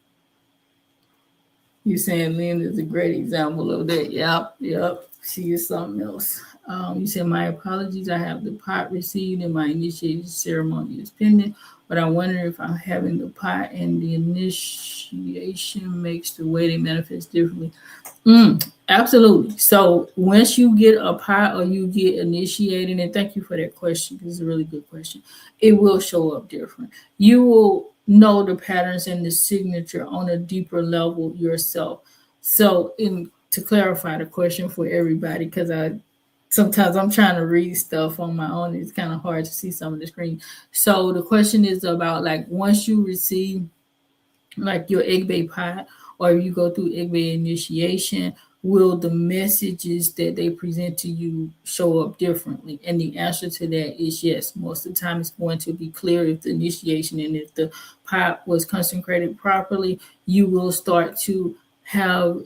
Speaker 1: You saying Lynn is a great example of that. Yep, yep. She is something else. You said, my apologies. I have the pot received and my initiation ceremony is pending, but I wonder if I'm having the pot and the initiation makes the way they manifest differently. Absolutely. So once you get a pot or you get initiated, and thank you for that question because it's a really good question, it will show up different. You will know the patterns and the signature on a deeper level yourself. So, in to clarify the question for everybody, because I sometimes I'm trying to read stuff on my own, it's kind of hard to see some of the screen. So the question is about like once you receive like your Egbe pot or you go through Egbe initiation, will the messages that they present to you show up differently? And the answer to that is yes. Most of the time, it's going to be clear if the initiation and if the pot was consecrated properly, you will start to have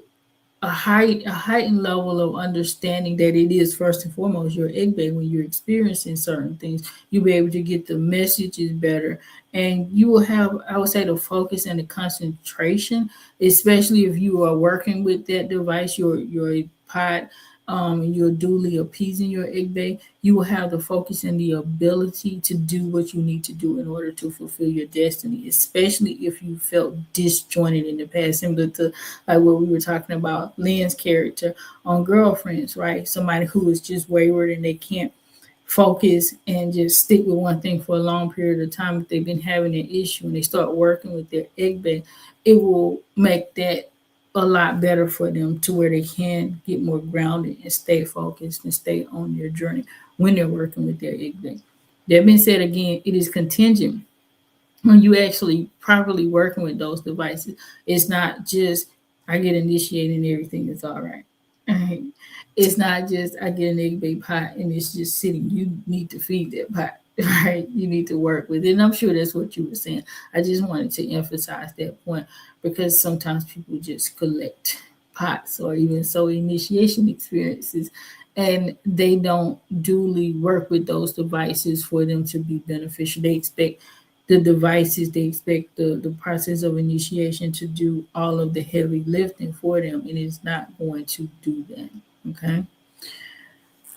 Speaker 1: a heightened level of understanding that it is first and foremost your Egbe. When you're experiencing certain things, you'll be able to get the messages better, and you will have, I would say, the focus and the concentration, especially if you are working with that device, your pod. You're duly appeasing your Egbe, you will have the focus and the ability to do what you need to do in order to fulfill your destiny, especially if you felt disjointed in the past, similar to like what we were talking about Lynn's character on Girlfriends, right? Somebody who is just wayward and they can't focus and just stick with one thing for a long period of time. If they've been having an issue and they start working with their Egbe, it will make that a lot better for them to where they can get more grounded and stay focused and stay on their journey when they're working with their Egbe. That being said, again, it is contingent when you actually properly working with those devices. It's not just I get initiated and everything is all right. It's not just I get an Egbe pot and it's just sitting. You need to feed that pot. right? You need to work with it. And I'm sure that's what you were saying. I just wanted to emphasize that point because sometimes people just collect pots or even so initiation experiences and they don't duly work with those devices for them to be beneficial. They expect the devices, they expect the process of initiation to do all of the heavy lifting for them, and it's not going to do that. Okay.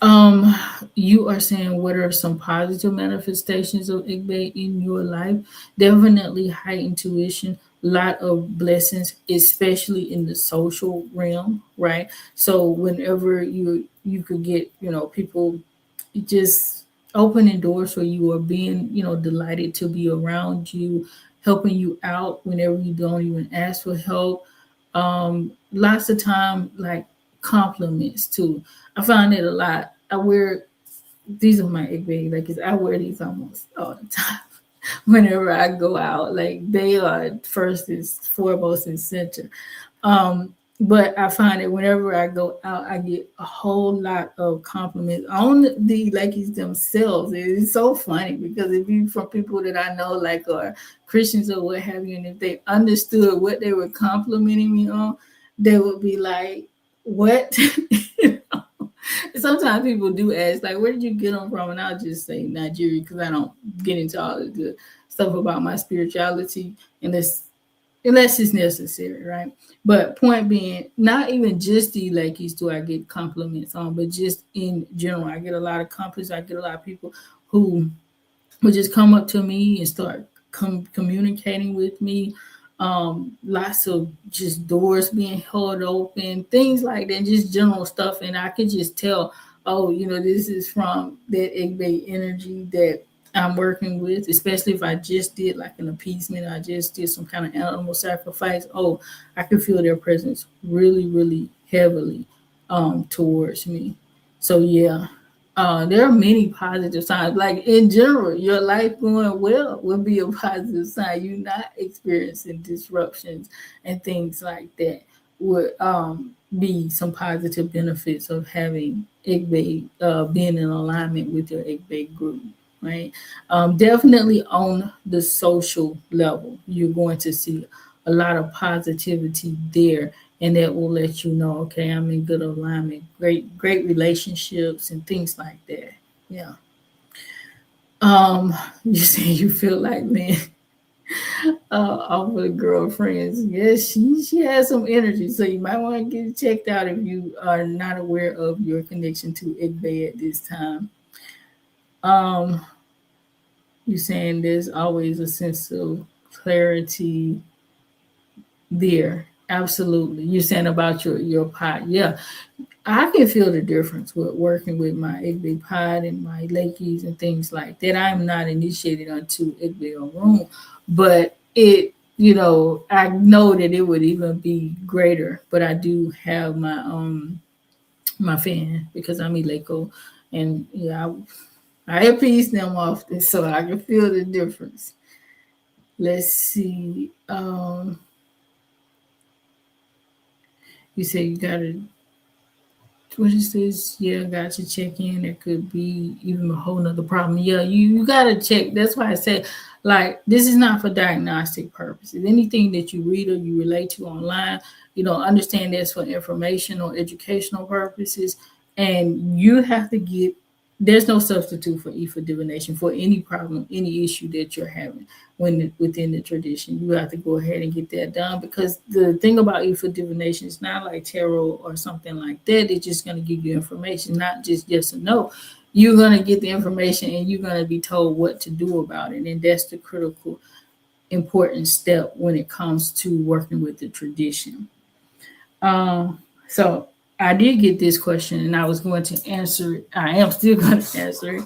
Speaker 1: Um, you are saying what are some positive manifestations of Igbe in your life? Definitely high intuition, lot of blessings, especially in the social realm, right? So whenever you could get, people just opening doors for you or being, delighted to be around you, helping you out whenever you don't even ask for help. Lots of time like compliments too. I find it a lot. I wear these are my Igbe, like 'cause I wear these almost all the time. Whenever I go out, like they are first is foremost and center. But I find that whenever I go out, I get a whole lot of compliments on the Lakers themselves. It's so funny because if you from people that I know, like or Christians or what have you, and if they understood what they were complimenting me on, they would be like, "What?" You know? Sometimes people do ask, like, "Where did you get them from?" And I'll just say Nigeria because I don't get into all of the stuff about my spirituality unless it's necessary, right? But point being, not even just the Lakers do I get compliments on, but just in general, I get a lot of compliments. I get a lot of people who would just come up to me and start communicating with me. Lots of just doors being held open, things like that, just general stuff. And I could just tell, oh, this is from that Egbe energy that I'm working with, especially if I just did like an appeasement, I just did some kind of animal sacrifice. Oh, I can feel their presence really, really heavily towards me. So yeah, there are many positive signs. Like in general, your life going well would be a positive sign. You're not experiencing disruptions and things like that would be some positive benefits of having Igbe being in alignment with your Igbe group, right? Definitely on the social level, you're going to see a lot of positivity there, and that will let you know, okay, I'm in good alignment, great relationships and things like that. Yeah. You say you feel like man, off with girlfriends. Yes, she has some energy, so you might want to get it checked out if you are not aware of your connection to Igbe at this time. Um, you saying there's always a sense of clarity there. Absolutely. You're saying about your pot. Yeah. I can feel the difference with working with my Igbe pod and my Lakeys and things like that. I'm not initiated onto Egbe Orun, but I know that it would even be greater. But I do have my fan because I'm Ileko, and yeah, I appease them often, so I can feel the difference. Let's see. You say you gotta what is this? Yeah, got to check in. It could be even a whole nother problem. Yeah, you gotta check. That's why I said, like, this is not for diagnostic purposes. Anything that you read or you relate to online, understand that's for information or educational purposes. And you have to get there's no substitute for divination for any problem, any issue that you're having within the tradition. You have to go ahead and get that done because the thing about divination is not like tarot or something like that. It's just going to give you information, not just yes or no. You're going to get the information and you're going to be told what to do about it. And that's the critical, important step when it comes to working with the tradition. So I did get this question and I was going to answer it. I am still going to answer it.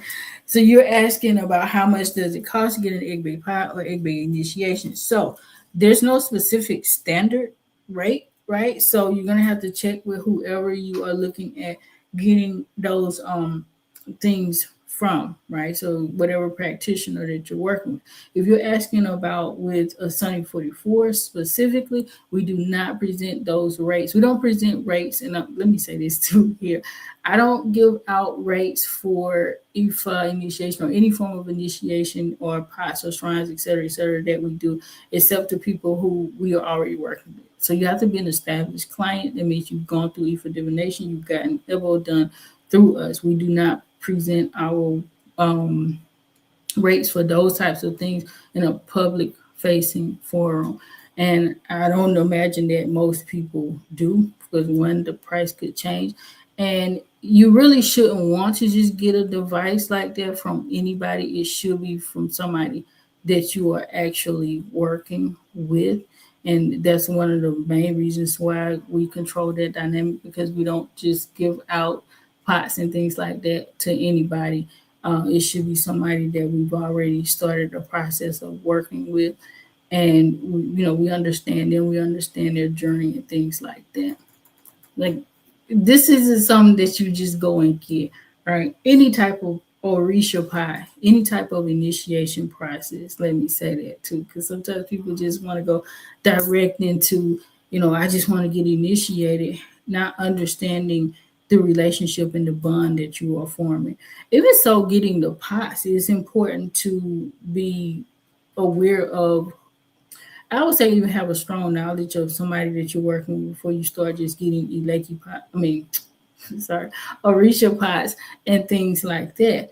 Speaker 1: So you're asking about how much does it cost to get an Igbe pot or Igbe initiation? So there's no specific standard rate, right? So you're going to have to check with whoever you are looking at getting those things from, right? So whatever practitioner that you're working with. If you're asking about with Asanee 44 specifically, we do not present those rates. We don't present rates, and let me say this too here. I don't give out rates for IFA initiation or any form of initiation or pots or shrines, et cetera, that we do, except to people who we are already working with. So you have to be an established client. That means you've gone through IFA divination, you've gotten EBO done through us. We do not present our rates for those types of things in a public facing forum. And I don't imagine that most people do, because one, the price could change. And you really shouldn't want to just get a device like that from anybody. It should be from somebody that you are actually working with. And that's one of the main reasons why we control that dynamic, because we don't just give out pots and things like that to anybody. It should be somebody that we've already started the process of working with, and we understand them, we understand their journey and things like that. Like, this isn't something that you just go and get, right? Any type of Orisha pie, any type of initiation process. Let me say that too, because sometimes people just want to go direct into, I just want to get initiated, not understanding the relationship and the bond that you are forming. Even so, getting the pots, it's important to be aware of. I would say even have a strong knowledge of somebody that you're working with before you start just getting eleki pot. I mean, sorry, Orisha pots and things like that.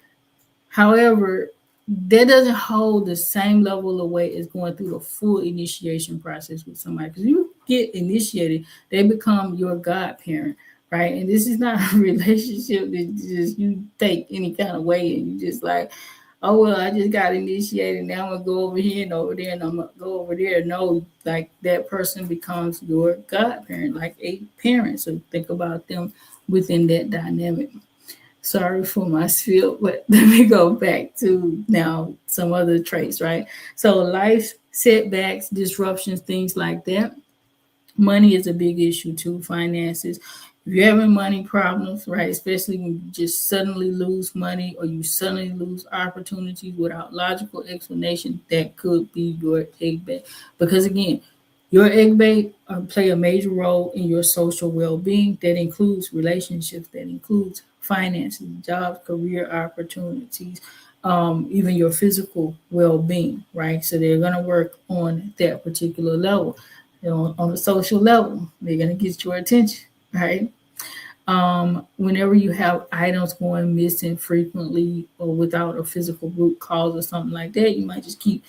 Speaker 1: However, that doesn't hold the same level of weight as going through the full initiation process with somebody. Because you get initiated, they become your godparent, right? And this is not a relationship that just you take any kind of way and you just like, oh well, I just got initiated. Now I'm gonna go over here and over there, and I'm gonna go over there. No, like that person becomes your godparent, like a parent. So think about them within that dynamic. Sorry for my spiel, but let me go back to now some other traits, right? So life setbacks, disruptions, things like that. Money is a big issue too, finances. If you're having money problems, right, especially when you just suddenly lose money or you suddenly lose opportunities without logical explanation, that could be your Egbe. Because again, your Egbe play a major role in your social well-being. That includes relationships, that includes finances, jobs, career opportunities, even your physical well-being, right? So they're going to work on that particular level. On a social level, they're going to get your attention, right? Whenever you have items going missing frequently or without a physical root cause or something like that, you might just keep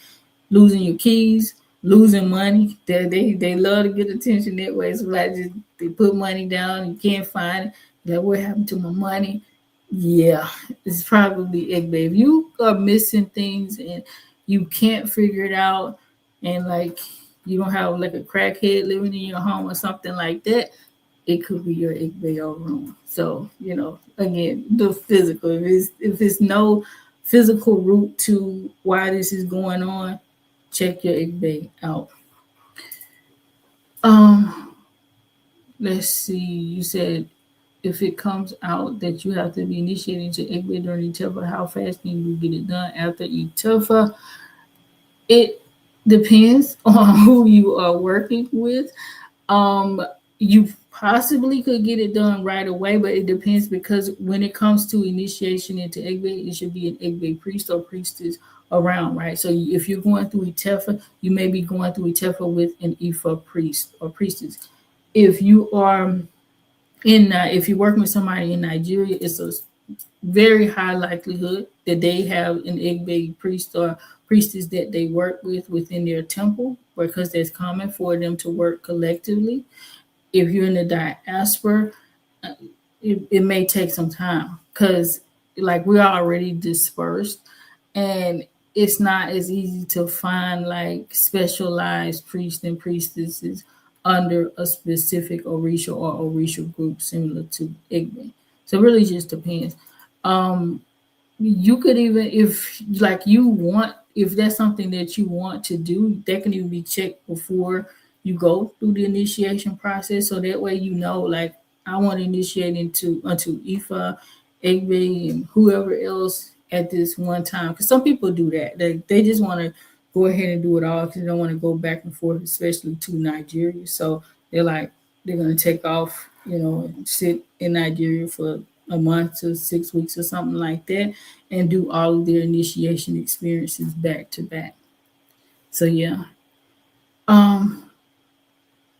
Speaker 1: losing your keys, losing money. They love to get attention that way. So like just they put money down, you can't find it. Like, what happened to my money? Yeah, it's probably Egbe. If you are missing things and you can't figure it out, and like you don't have like a crackhead living in your home or something like that, it could be your Egbe Orun. So again, the physical. If it's no physical root to why this is going on, check your Egbe out. Let's see. You said if it comes out that you have to be initiating to Egbe during Itefa, how fast can you get it done after Itefa? It depends on who you are working with. You possibly could get it done right away, but it depends, because when it comes to initiation into Egbe, it should be an Egbe priest or priestess around, right? So if you're going through Itefa, you may be going through Itefa with an Ifa priest or priestess. If you are if you're working with somebody in Nigeria, it's a very high likelihood that they have an Egbe priest or priestess that they work with within their temple, because that's common for them to work collectively. If you're in the diaspora, it may take some time, because like we're already dispersed, and it's not as easy to find like specialized priests and priestesses under a specific Orisha or Orisha group similar to Igbe. So it really just depends. You could even, if like you want, if that's something that you want to do, that can even be checked before you go through the initiation process. So that way like I want to initiate into Ifa, Egbe, and whoever else at this one time. Because some people do that. They just want to go ahead and do it all because they don't want to go back and forth, especially to Nigeria. So they're like, they're going to take off, and sit in Nigeria for a month to 6 weeks or something like that and do all of their initiation experiences back to back. So, yeah. Um,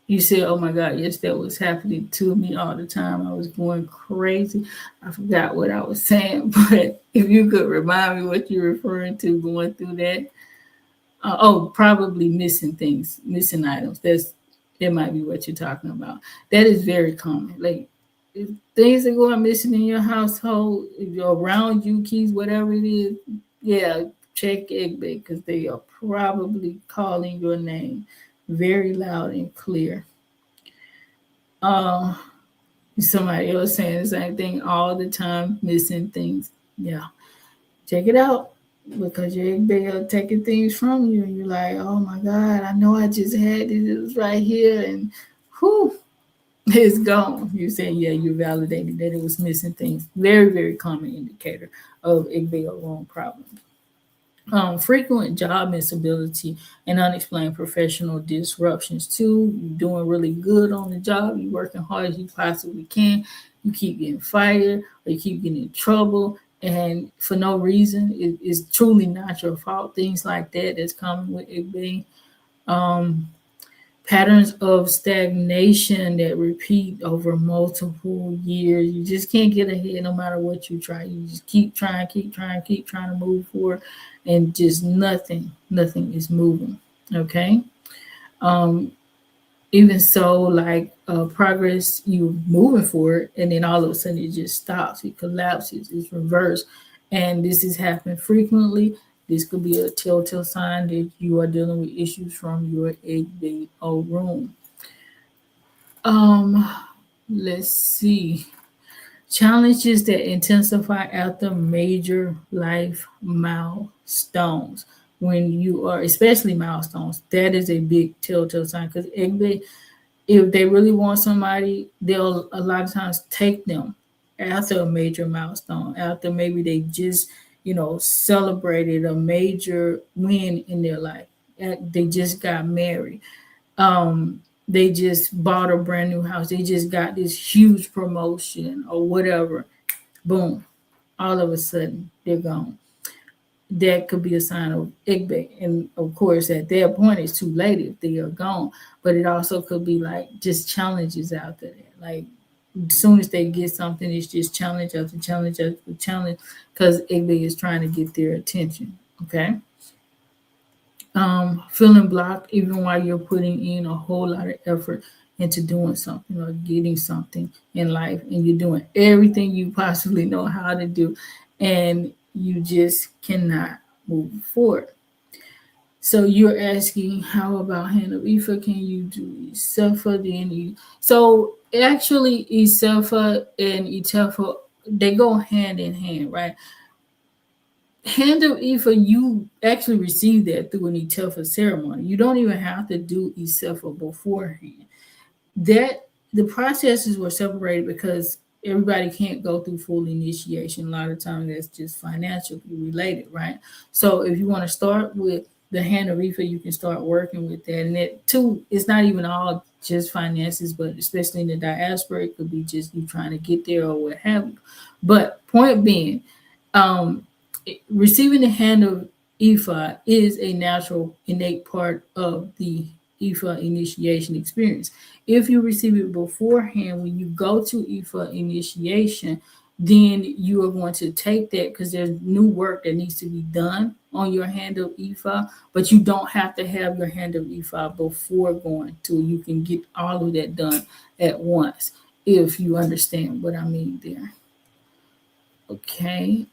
Speaker 1: you said, "Oh my God, yes, that was happening to me all the time. I was going crazy." I forgot what I was saying, but if you could remind me what you're referring to going through that. Oh, probably missing things, missing items. That might be what you're talking about. That is very common. Like if things are going missing in your household, if you're around you, keys, whatever it is, yeah, check Egbe because they are probably calling your name very loud and clear. Uh, Somebody else saying the same thing all the time, missing things. Yeah, check it out because they are taking things from you, and you're like, oh my God, I know I just had it. It was right here, and whew, it's gone. You're saying, yeah, you validated that it was missing things. Very, very common indicator of Egbe Orun problems. Frequent job instability and unexplained professional disruptions too. You're doing really good on the job. You're working hard as you possibly can. You keep getting fired or you keep getting in trouble, and for no reason. It's truly not your fault. Things like that that's common with it being. Um, Patterns of stagnation that repeat over multiple years. You just can't get ahead no matter what you try. You just keep trying, keep trying to move forward, and just nothing is moving. Okay. Um, Even so, like progress, you're moving forward, and then all of a sudden it just stops, it collapses, it's reversed. And this is happening frequently. This could be a telltale sign that you are dealing with issues from your Egbe room. Um, let's see. Challenges that intensify after major life milestones. When you are, especially milestones, that is a big telltale sign because if they really want somebody, they'll a lot of times take them after a major milestone, after maybe they just, celebrated a major win in their life. They just got married. They just bought a brand new house. They just got this huge promotion or whatever. Boom. All of a sudden, they're gone. That could be a sign of Igbe. And of course, at that point, it's too late if they are gone. But it also could be like just challenges out there. Like as soon as they get something, it's just challenge after challenge after challenge because Igbe is trying to get their attention. Okay. Feeling blocked even while you're putting in a whole lot of effort into doing something or getting something in life, and you're doing everything you possibly know how to do, and you just cannot move forward. So you're asking, how about hand of Ifa? Can you do Isefa? So actually, Isefa and Itefa, they go hand in hand, right? Hand of Ifa, you actually receive that through an Itefa ceremony. You don't even have to do Isefa beforehand. That the processes were separated because everybody can't go through full initiation. A lot of times that's just financially related, right? So if you want to start with the hand of Ifa, you can start working with that. And that too, it's not even all just finances, but especially in the diaspora, it could be just you trying to get there or what have you. But point being, um, receiving the hand of Ifa is a natural, innate part of the Ifa initiation experience. If you receive it beforehand, when you go to Ifa initiation, then you are going to take that because there's new work that needs to be done on your hand of Ifa, but you don't have to have your hand of Ifa before going to. You can get all of that done at once if you understand what I mean there. Okay.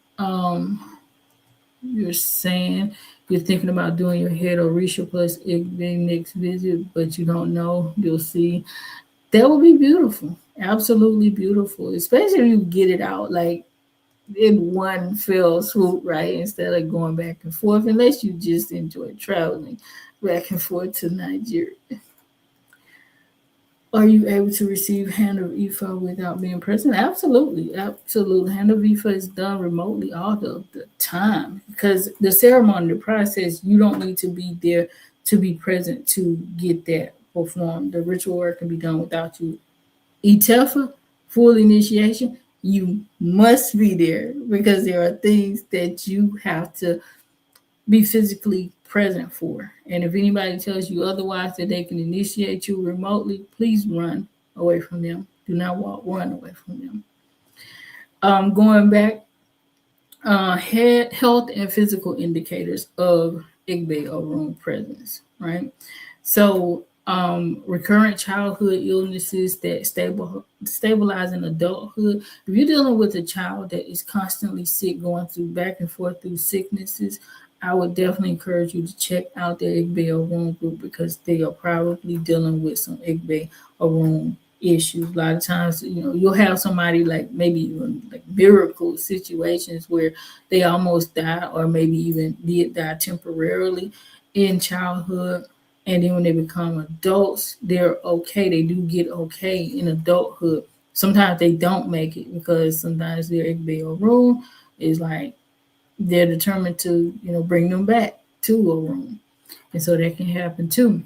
Speaker 1: You're saying you're thinking about doing your head Orisha plus Igbe next visit, but you don't know. You'll see. That would be beautiful. Absolutely beautiful. Especially if you get it out like in one fell swoop, right? Instead of going back and forth, unless you just enjoy traveling back and forth to Nigeria. Are you able to receive hand of IFA without being present? Absolutely, absolutely. Hand of IFA is done remotely all of the time because the ceremony, the process, you don't need to be there to be present to get that performed. The ritual work can be done without you. ETEFA, full initiation, you must be there because there are things that you have to be physically present for. And if anybody tells you otherwise that they can initiate you remotely, please run away from them. Do not run away from them. Going back, health and physical indicators of Egbe Orun presence, right? So, recurrent childhood illnesses that stabilize in adulthood. If you're dealing with a child that is constantly sick, going through back and forth through sicknesses, I would definitely encourage you to check out the Egbe Orun group because they are probably dealing with some Egbe Orun issues. A lot of times, you'll have somebody like maybe even like miracle situations where they almost die or maybe even did die temporarily in childhood. And then when they become adults, they're okay. They do get okay in adulthood. Sometimes they don't make it because sometimes their Egbe Orun is like they're determined to, bring them back to a room. And so that can happen too.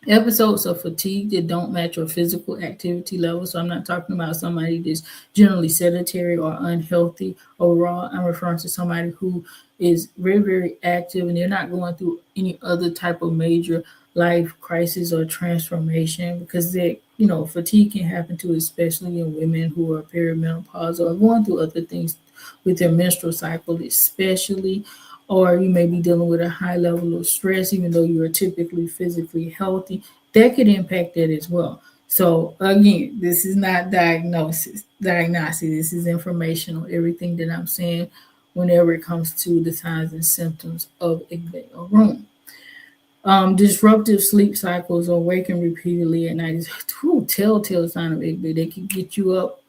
Speaker 1: Episodes of fatigue that don't match your physical activity level. So I'm not talking about somebody that's generally sedentary or unhealthy overall. I'm referring to somebody who is very, very active and they're not going through any other type of major life crisis or transformation because fatigue can happen too, especially in women who are perimenopause or going through other things with their menstrual cycle, especially, or you may be dealing with a high level of stress, even though you are typically physically healthy, that could impact that as well. So again, this is not diagnosis. This is informational. Everything that I'm saying whenever it comes to the signs and symptoms of Egbe Orun. Disruptive sleep cycles or waking repeatedly at night is a telltale sign of Egbe. They can get you up,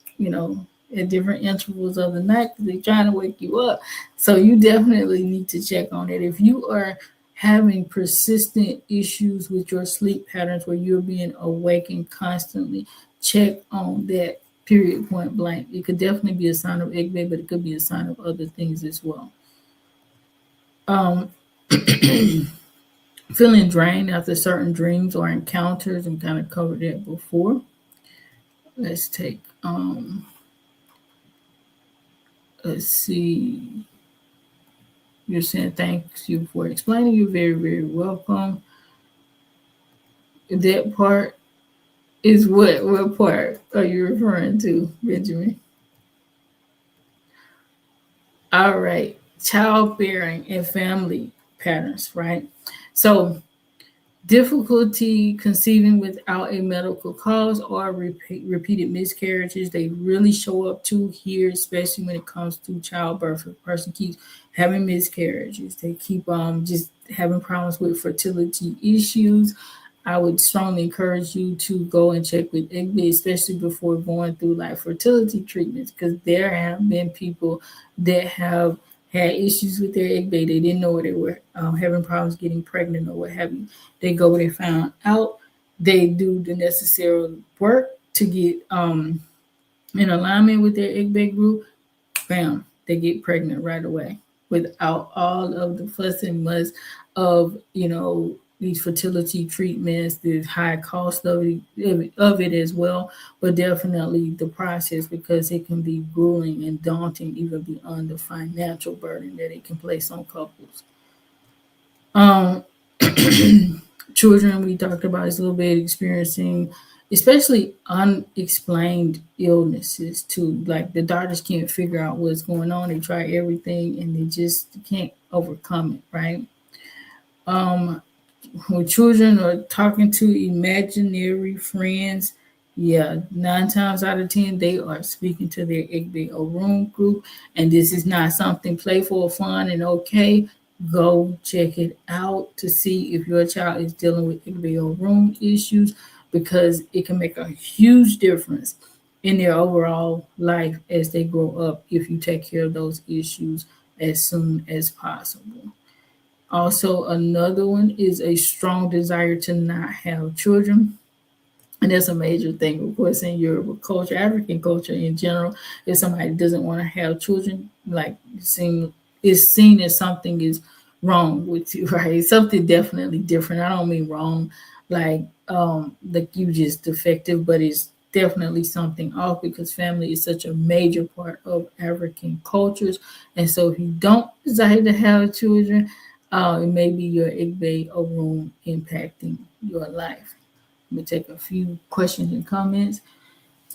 Speaker 1: at different intervals of the night because they're trying to wake you up. So you definitely need to check on it. If you are having persistent issues with your sleep patterns where you're being awakened constantly, check on that, period, point blank. It could definitely be a sign of Egbe, but it could be a sign of other things as well. Feeling drained after certain dreams or encounters, and kind of covered that before. Let's take let's see. You're saying thanks you for explaining. You're very, very welcome. That part is what part are you referring to, Benjamin? All right. Childbearing and family patterns, right? So difficulty conceiving without a medical cause or repeated miscarriages, they really show up too here, especially when it comes to childbirth. If a person keeps having miscarriages, they keep just having problems with fertility issues, I would strongly encourage you to go and check with Egbe, especially before going through like fertility treatments, because there have been people that have had issues with their Egbe. They didn't know they were having problems getting pregnant or what have you. They go, they found out, they do the necessary work to get in alignment with their Egbe group, bam, they get pregnant right away without all of the fuss and muss of, these fertility treatments, the high cost of it as well, but definitely the process because it can be grueling and daunting even beyond the financial burden that it can place on couples. Um, Children, we talked about is a little bit experiencing, especially unexplained illnesses too. Like the doctors can't figure out what's going on. They try everything and they just can't overcome it, right? When children are talking to imaginary friends, yeah, 9 times out of 10, they are speaking to their Egbe Orun group. And this is not something playful or fun and okay. Go check it out to see if your child is dealing with Egbe Orun issues because it can make a huge difference in their overall life as they grow up if you take care of those issues as soon as possible. Also, another one is a strong desire to not have children. And that's a major thing, of course, in Yoruba culture, African culture in general. If somebody doesn't want to have children, like it's seen as something is wrong with you, right? Something definitely different. I don't mean wrong, like you just defective, but it's definitely something off because family is such a major part of African cultures. And so if you don't desire to have children, it may be your Egbe Orun impacting your life. Let me take a few questions and comments.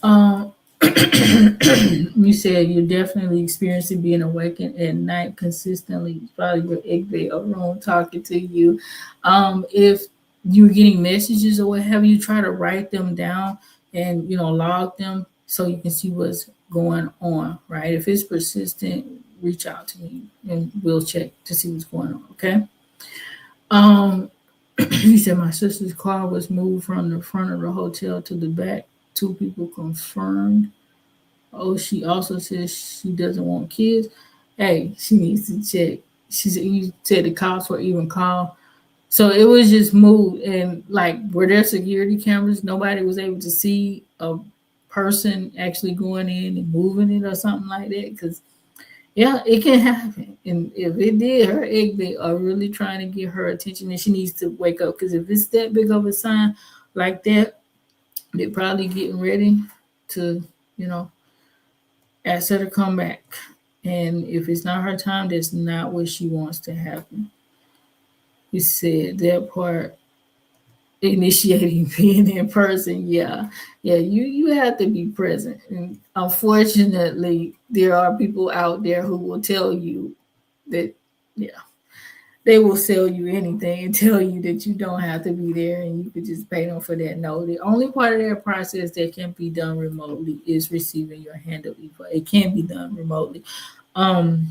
Speaker 1: Um, you said you're definitely experiencing being awakened at night consistently. It's probably your Egbe Orun talking to you. If you're getting messages or what have you, try to write them down and log them so you can see what's going on. Right? If it's persistent, reach out to me and we'll check to see what's going on. Okay. Um, he said my sister's car was moved from the front of the hotel to the back. Two people confirmed. Oh, she also says she doesn't want kids. Hey, she needs to check. She said you said the cops were even called. So it was just moved and like were there security cameras? Nobody was able to see a person actually going in and moving it or something like that. Because yeah, it can happen. And if it did, her egg they are really trying to get her attention and she needs to wake up. Because if it's that big of a sign like that, they're probably getting ready to, ask her to come back. And if it's not her time, that's not what she wants to happen. You said that part initiating being in person, yeah. Yeah, you have to be present. And unfortunately, there are people out there who will tell you that, yeah, they will sell you anything and tell you that you don't have to be there and you could just pay them for that. No, the only part of that process that can be done remotely is receiving your hand of evil. It can be done remotely. Um,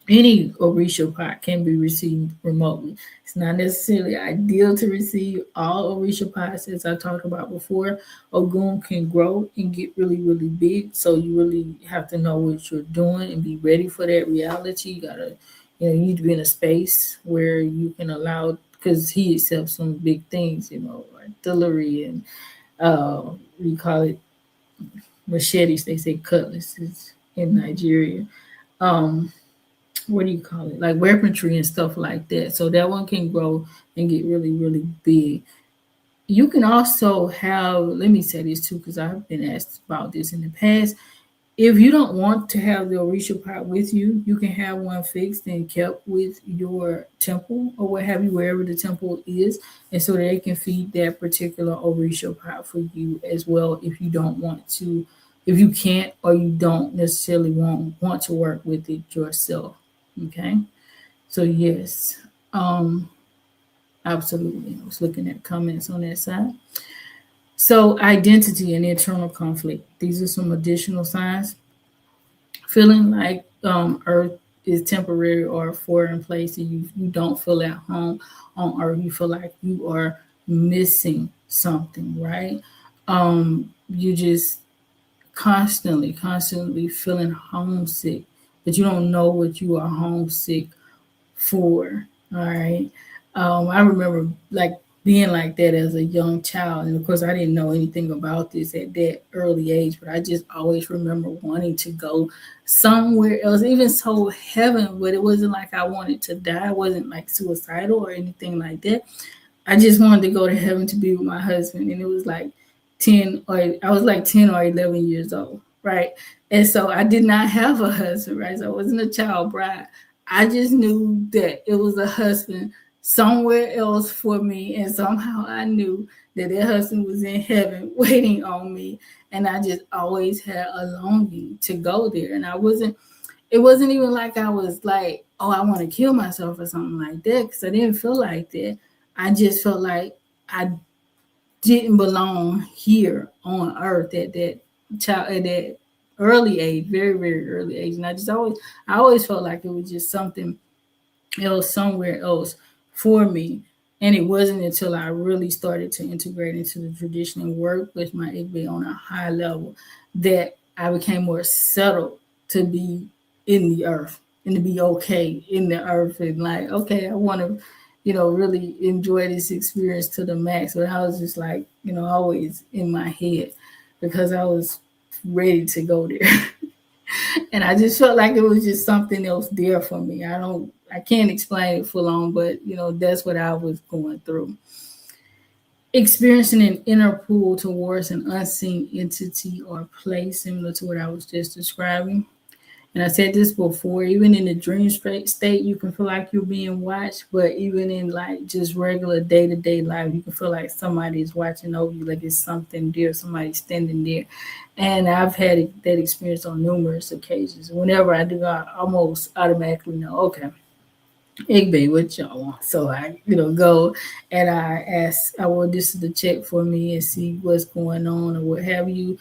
Speaker 1: any Orisha pot can be received remotely. It's not necessarily ideal to receive all Orisha pots, as I talked about before. Ogun can grow and get really, really big. So you really have to know what you're doing and be ready for that reality. You need to be in a space where you can allow, because he accepts some big things, artillery and we call it machetes. They say cutlasses in Nigeria. Um, what do you call it? Like weaponry and stuff like that. So that one can grow and get really, really big. You can also have, let me say this too, because I've been asked about this in the past. If you don't want to have the Orisha pot with you, you can have one fixed and kept with your temple or what have you, wherever the temple is. And so they can feed that particular Orisha pot for you as well if you don't want to, if you can't or you don't necessarily want to work with it yourself. Okay. So yes, absolutely. I was looking at comments on that side. So identity and internal conflict. These are some additional signs. Feeling like Earth is temporary or a foreign place and you don't feel at home on Earth. You feel like you are missing something, right? You just constantly feeling homesick, but you don't know what you are homesick for. All right. I remember like being like that as a young child. And of course, I didn't know anything about this at that early age, but I just always remember wanting to go somewhere else, even so heaven, but it wasn't like I wanted to die. It wasn't like suicidal or anything like that. I just wanted to go to heaven to be with my husband. And it was like 10 or I was like 10 or 11 years old. Right. And so I did not have a husband. Right. So I wasn't a child bride. I just knew that it was a husband somewhere else for me. And somehow I knew that husband was in heaven waiting on me. And I just always had a longing to go there. And it wasn't even like I was like, oh, I want to kill myself or something like that. Because I didn't feel like that. I just felt like I didn't belong here on earth at that early age, very, very early age. And I always felt like it was just something else somewhere else for me. And it wasn't until I really started to integrate into the tradition and work with my Igbe on a high level that I became more settled to be in the earth and to be okay in the earth and like, okay, I want to really enjoy this experience to the max. But I was just like, always in my head because I was ready to go there. And I just felt like it was just something else there for me. I can't explain it full on, but that's what I was going through. Experiencing an inner pull towards an unseen entity or place, similar to what I was just describing. And I said this before, even in the dream state, you can feel like you're being watched, but even in like just regular day to day life, you can feel like somebody is watching over you, like it's something there, somebody standing there. And I've had that experience on numerous occasions. Whenever I do, I almost automatically know, okay, Egbe, what y'all want? So I, go and I ask, I want this to check for me and see what's going on or what have you.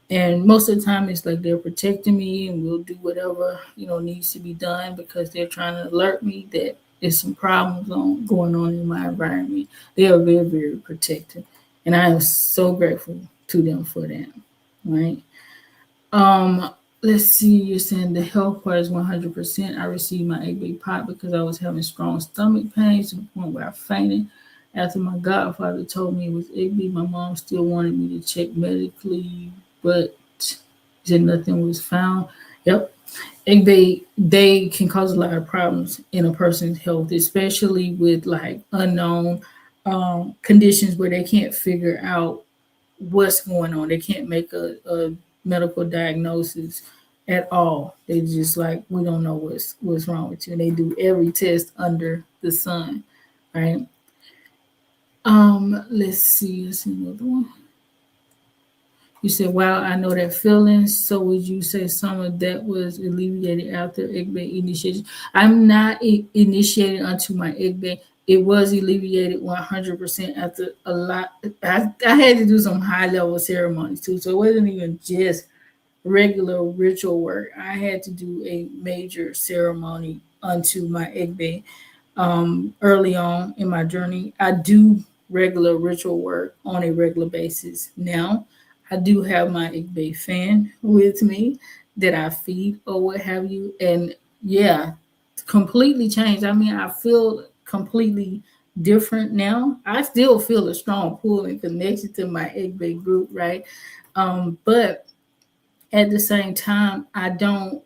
Speaker 1: And most of the time, it's like they're protecting me, and we'll do whatever needs to be done because they're trying to alert me that there's some problems going on in my environment. They are very, very protective, and I am so grateful to them for that. Right. Let's see. You're saying the health part is 100%. I received my Egbe pot because I was having strong stomach pains to the point where I fainted. After my godfather told me it was Egbe, my mom still wanted me to check medically, but said nothing was found. Yep. Egbe, they can cause a lot of problems in a person's health, especially with like unknown conditions where they can't figure out what's going on. They can't make a medical diagnosis at all. They just like, we don't know what's wrong with you. And they do every test under the sun, right? Let's see. Let's see another one. You said, wow, I know that feeling. So would you say some of that was alleviated after Egbe initiation? I'm not initiated unto my Egbe. It was alleviated 100% after a lot. I had to do some high level ceremonies too. So it wasn't even just regular ritual work. I had to do a major ceremony unto my Egbe early on in my journey. I do regular ritual work on a regular basis now. I do have my Igbe fan with me that I feed or what have you. And yeah, completely changed. I mean, I feel completely different now. I still feel a strong pull and connection to my Igbe group, right? But at the same time, I don't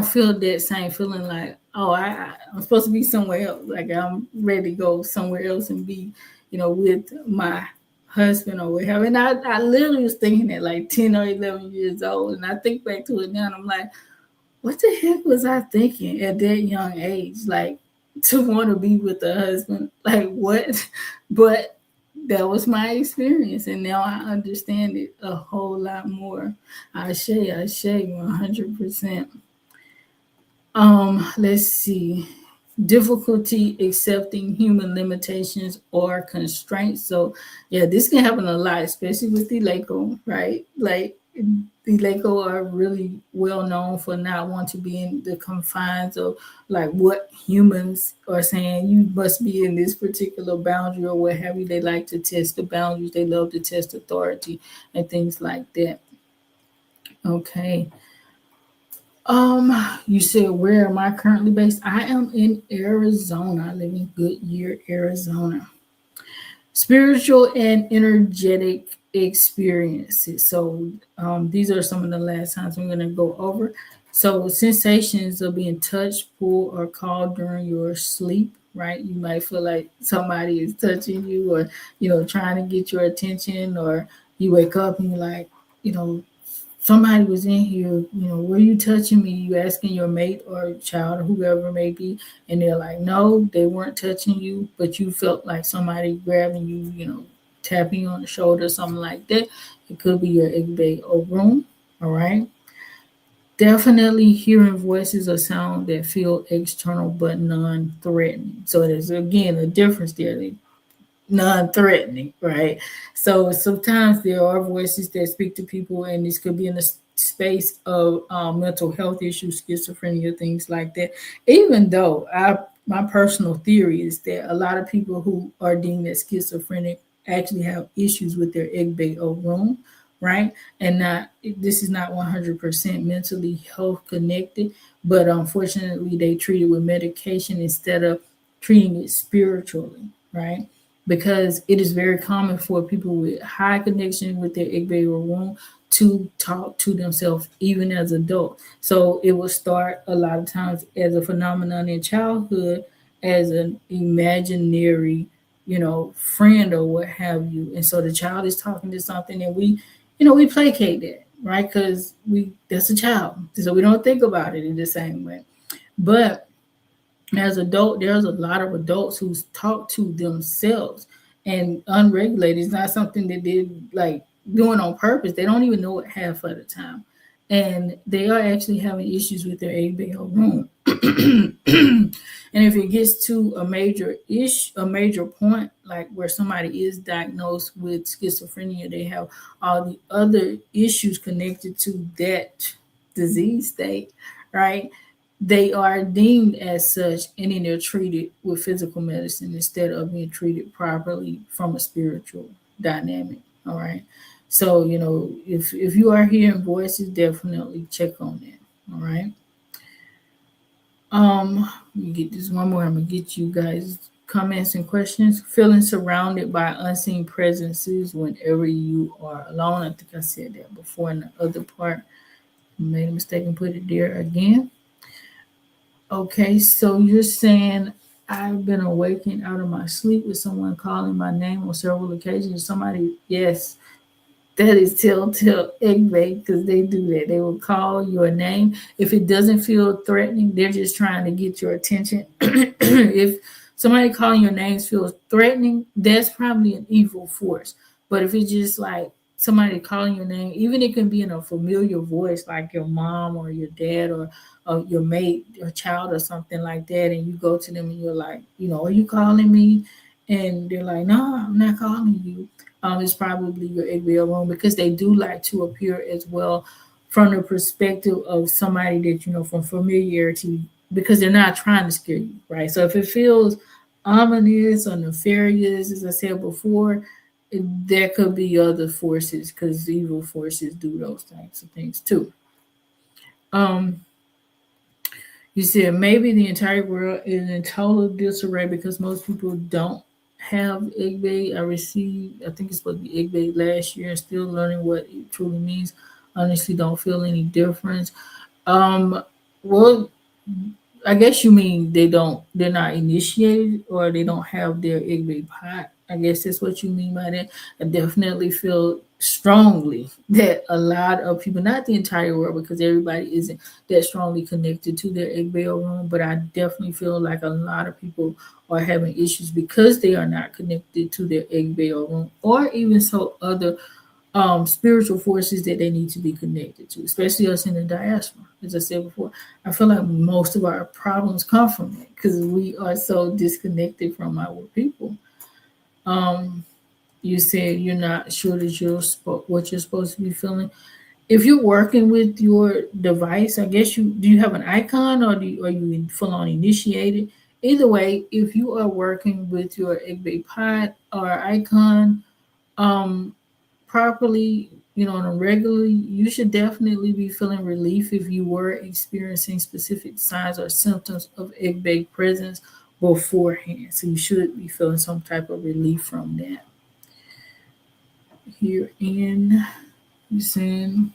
Speaker 1: feel that same feeling like, oh, I'm supposed to be somewhere else. Like I'm ready to go somewhere else and be, with my husband or whatever. And I literally was thinking at like 10 or 11 years old. And I think back to it now and I'm like, what the heck was I thinking at that young age? Like to want to be with a husband, like what? But that was my experience, and now I understand it a whole lot more. I say, 100%. Let's see. Difficulty accepting human limitations or constraints. So, yeah, this can happen a lot, especially with the Lako, right? Like, the Lako are really well known for not wanting to be in the confines of like what humans are saying. You must be in this particular boundary or what have you. They like to test the boundaries. They love to test authority and things like that. Okay. You said where am I currently based? I am in Arizona. I live in Goodyear, Arizona. Spiritual and energetic experiences. So these are some of the last times I'm going to go over. So sensations of being touched, pulled, or called during your sleep. Right, you might feel like somebody is touching you, or trying to get your attention, or you wake up and you're like, you know, somebody was in here, were you touching me? You asking your mate or child or whoever it may be, and they're like, no, they weren't touching you, but you felt like somebody grabbing you, tapping you on the shoulder, something like that. It could be your Egbe Orun, all right? Definitely hearing voices or sound that feel external but non-threatening. So there's again a difference there non-threatening, right? So sometimes there are voices that speak to people, and this could be in the space of mental health issues, schizophrenia, things like that. Even though my personal theory is that a lot of people who are deemed as schizophrenic actually have issues with their Egbe Orun, right? And not this is not 100% mentally health connected, but unfortunately they treat it with medication instead of treating it spiritually, right? Because it is very common for people with high connection with their Egbe Orun to talk to themselves even as adults. So it will start a lot of times as a phenomenon in childhood, as an imaginary, friend or what have you. And so the child is talking to something, and we placate that, right? Because that's a child, so we don't think about it in the same way. But as adult, there's a lot of adults who talk to themselves and unregulated. It's not something that they're like doing on purpose. They don't even know it half of the time, and they are actually having issues with their ABL room. And if it gets to a major point, like where somebody is diagnosed with schizophrenia, they have all the other issues connected to that disease state, right? They are deemed as such, and then they're treated with physical medicine instead of being treated properly from a spiritual dynamic. All right. So, if you are hearing voices, definitely check on that. All right. Let me get this one more. I'm gonna get you guys comments and questions. Feeling surrounded by unseen presences whenever you are alone. I think I said that before in the other part. Made a mistake and put it there again. Okay, so you're saying I've been awakened out of my sleep with someone calling my name on several occasions. Somebody, yes, that is telltale Egbe, because they do that. They will call your name. If it doesn't feel threatening, they're just trying to get your attention. If somebody calling your names feels threatening, that's probably an evil force. But if it's just like somebody calling your name, even it can be in a familiar voice, like your mom or your dad or your mate or child or something like that, and you go to them and you're like, are you calling me? And they're like, no, I'm not calling you. Is probably your Egbe Orun, because they do like to appear as well from the perspective of somebody that from familiarity, because they're not trying to scare you, right? So if it feels ominous or nefarious, as I said before, there could be other forces, because evil forces do those types of things too. Um, you said maybe the entire world is in total disarray because most people don't have Egbe. I think it's supposed to be Egbe last year, and still learning what it truly means. Honestly, don't feel any difference. Um, well, I guess you mean they're not initiated, or they don't have their Igbe pot. I guess that's what you mean by that. I definitely feel strongly that a lot of people, not the entire world, because everybody isn't that strongly connected to their Igbe room, but I definitely feel like a lot of people are having issues because they are not connected to their Igbe room, or even so other spiritual forces that they need to be connected to, especially us in the diaspora. As I said before, I feel like most of our problems come from it because we are so disconnected from our people. Um, you said you're not sure that what you're supposed to be feeling. If you're working with your device, I guess do you have an icon, or are you full on initiated? Either way, if you are working with your Egbe pod or icon, um, properly, on a regularly, you should definitely be feeling relief if you were experiencing specific signs or symptoms of egg bake presence beforehand. So you should be feeling some type of relief from that. Here in, you saying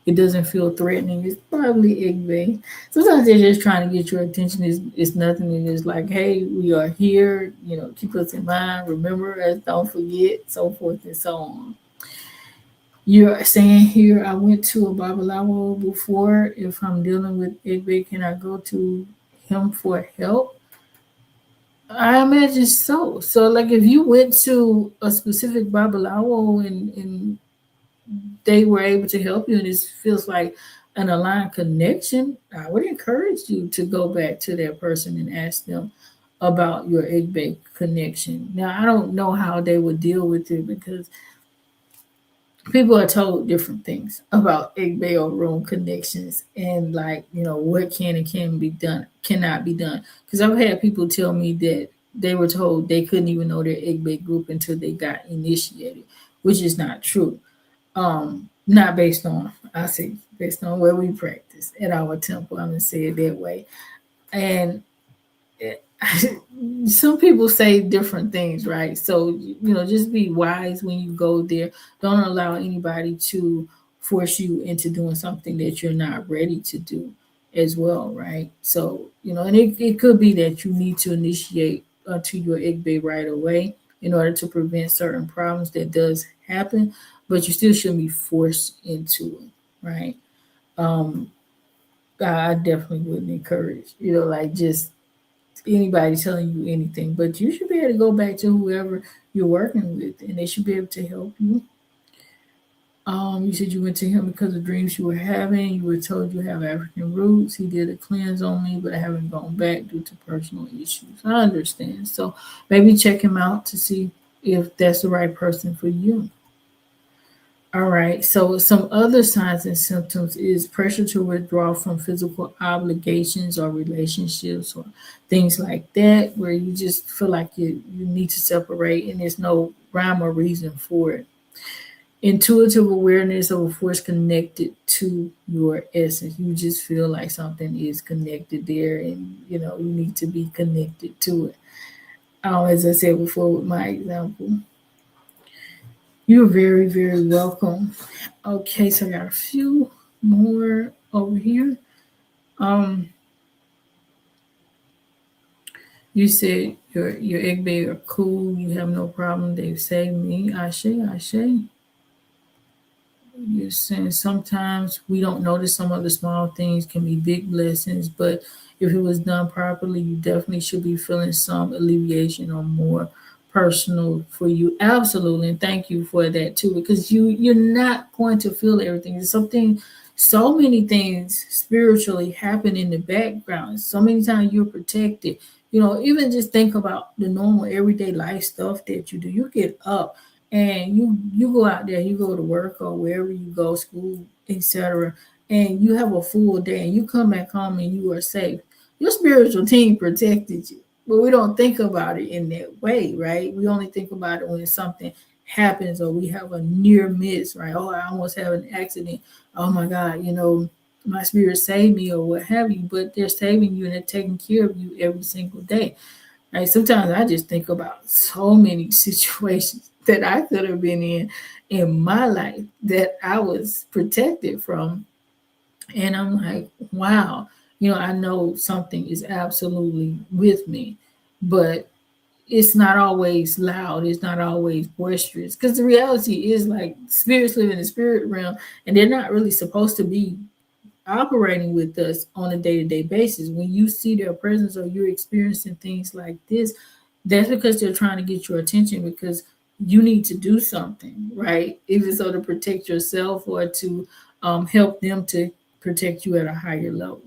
Speaker 1: it doesn't feel threatening. It's probably egg bake. Sometimes they're just trying to get your attention. It's nothing. And it's like, hey, we are here. Keep us in mind. Remember us. Don't forget. So forth and so on. You're saying here, I went to a Babalawo before. If I'm dealing with Egbe, can I go to him for help? I imagine so. So, like, if you went to a specific Babalawo and they were able to help you, and it feels like an aligned connection, I would encourage you to go back to that person and ask them about your Egbe connection. Now, I don't know how they would deal with it, because people are told different things about Egbe room connections, and like, what can and can be done, cannot be done. Because I've had people tell me that they were told they couldn't even know their Egbe group until they got initiated, which is not true. Not based on, I say, based on where we practice at our temple. I'm gonna say it that way. And some people say different things, right? So, just be wise when you go there. Don't allow anybody to force you into doing something that you're not ready to do as well, right? So, and it could be that you need to initiate to your Igbe right away in order to prevent certain problems that does happen, but you still shouldn't be forced into it, right? Um, I definitely wouldn't encourage, like just anybody telling you anything, but you should be able to go back to whoever you're working with and they should be able to help you. You said you went to him because of dreams you were having. You were told you have African roots. He did a cleanse on me, but I haven't gone back due to personal issues. I understand. So maybe check him out to see if that's the right person for you. All right. So some other signs and symptoms is pressure to withdraw from physical obligations or relationships or things like that, where you just feel like you need to separate and there's no rhyme or reason for it. Intuitive awareness of a force connected to your essence. You just feel like something is connected there and you need to be connected to it. As I said before with my example. You're very, very welcome. Okay, so I got a few more over here. Um, you said your Egbe are cool. You have no problem. They've saved me. Ashe, Ashe. You're saying sometimes we don't notice some of the small things can be big blessings, but if it was done properly, you definitely should be feeling some alleviation or more personal for you. Absolutely, and thank you for that too, because you're not going to feel everything. There's something, so many things spiritually happen in the background. So many times you're protected. Even just think about the normal everyday life stuff that you do. You get up and you go out there, you go to work or wherever you go, school, etc., and you have a full day and you come back home and you are safe. Your spiritual team protected you, but we don't think about it in that way, right? We only think about it when something happens or we have a near miss, right? Oh, I almost have an accident. Oh my God, my spirit saved me or what have you, but they're saving you and they're taking care of you every single day. Right? Sometimes I just think about so many situations that I could have been in my life that I was protected from. And I'm like, wow, I know something is absolutely with me, but it's not always loud. It's not always boisterous. Because the reality is like spirits live in the spirit realm and they're not really supposed to be operating with us on a day-to-day basis. When you see their presence or you're experiencing things like this, that's because they're trying to get your attention because you need to do something, right? Either so to protect yourself or to help them to protect you at a higher level.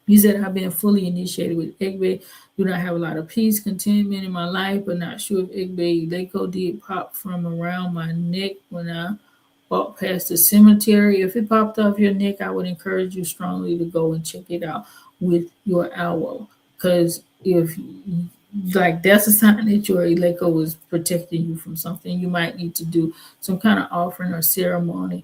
Speaker 1: You said, I've been fully initiated with Egbe. Do not have a lot of peace, contentment in my life, but not sure if Egbe Leko did pop from around my neck when I walked past the cemetery. If it popped off your neck, I would encourage you strongly to go and check it out with your owl. Because if like that's a sign that your Eleko was protecting you from something, you might need to do some kind of offering or ceremony,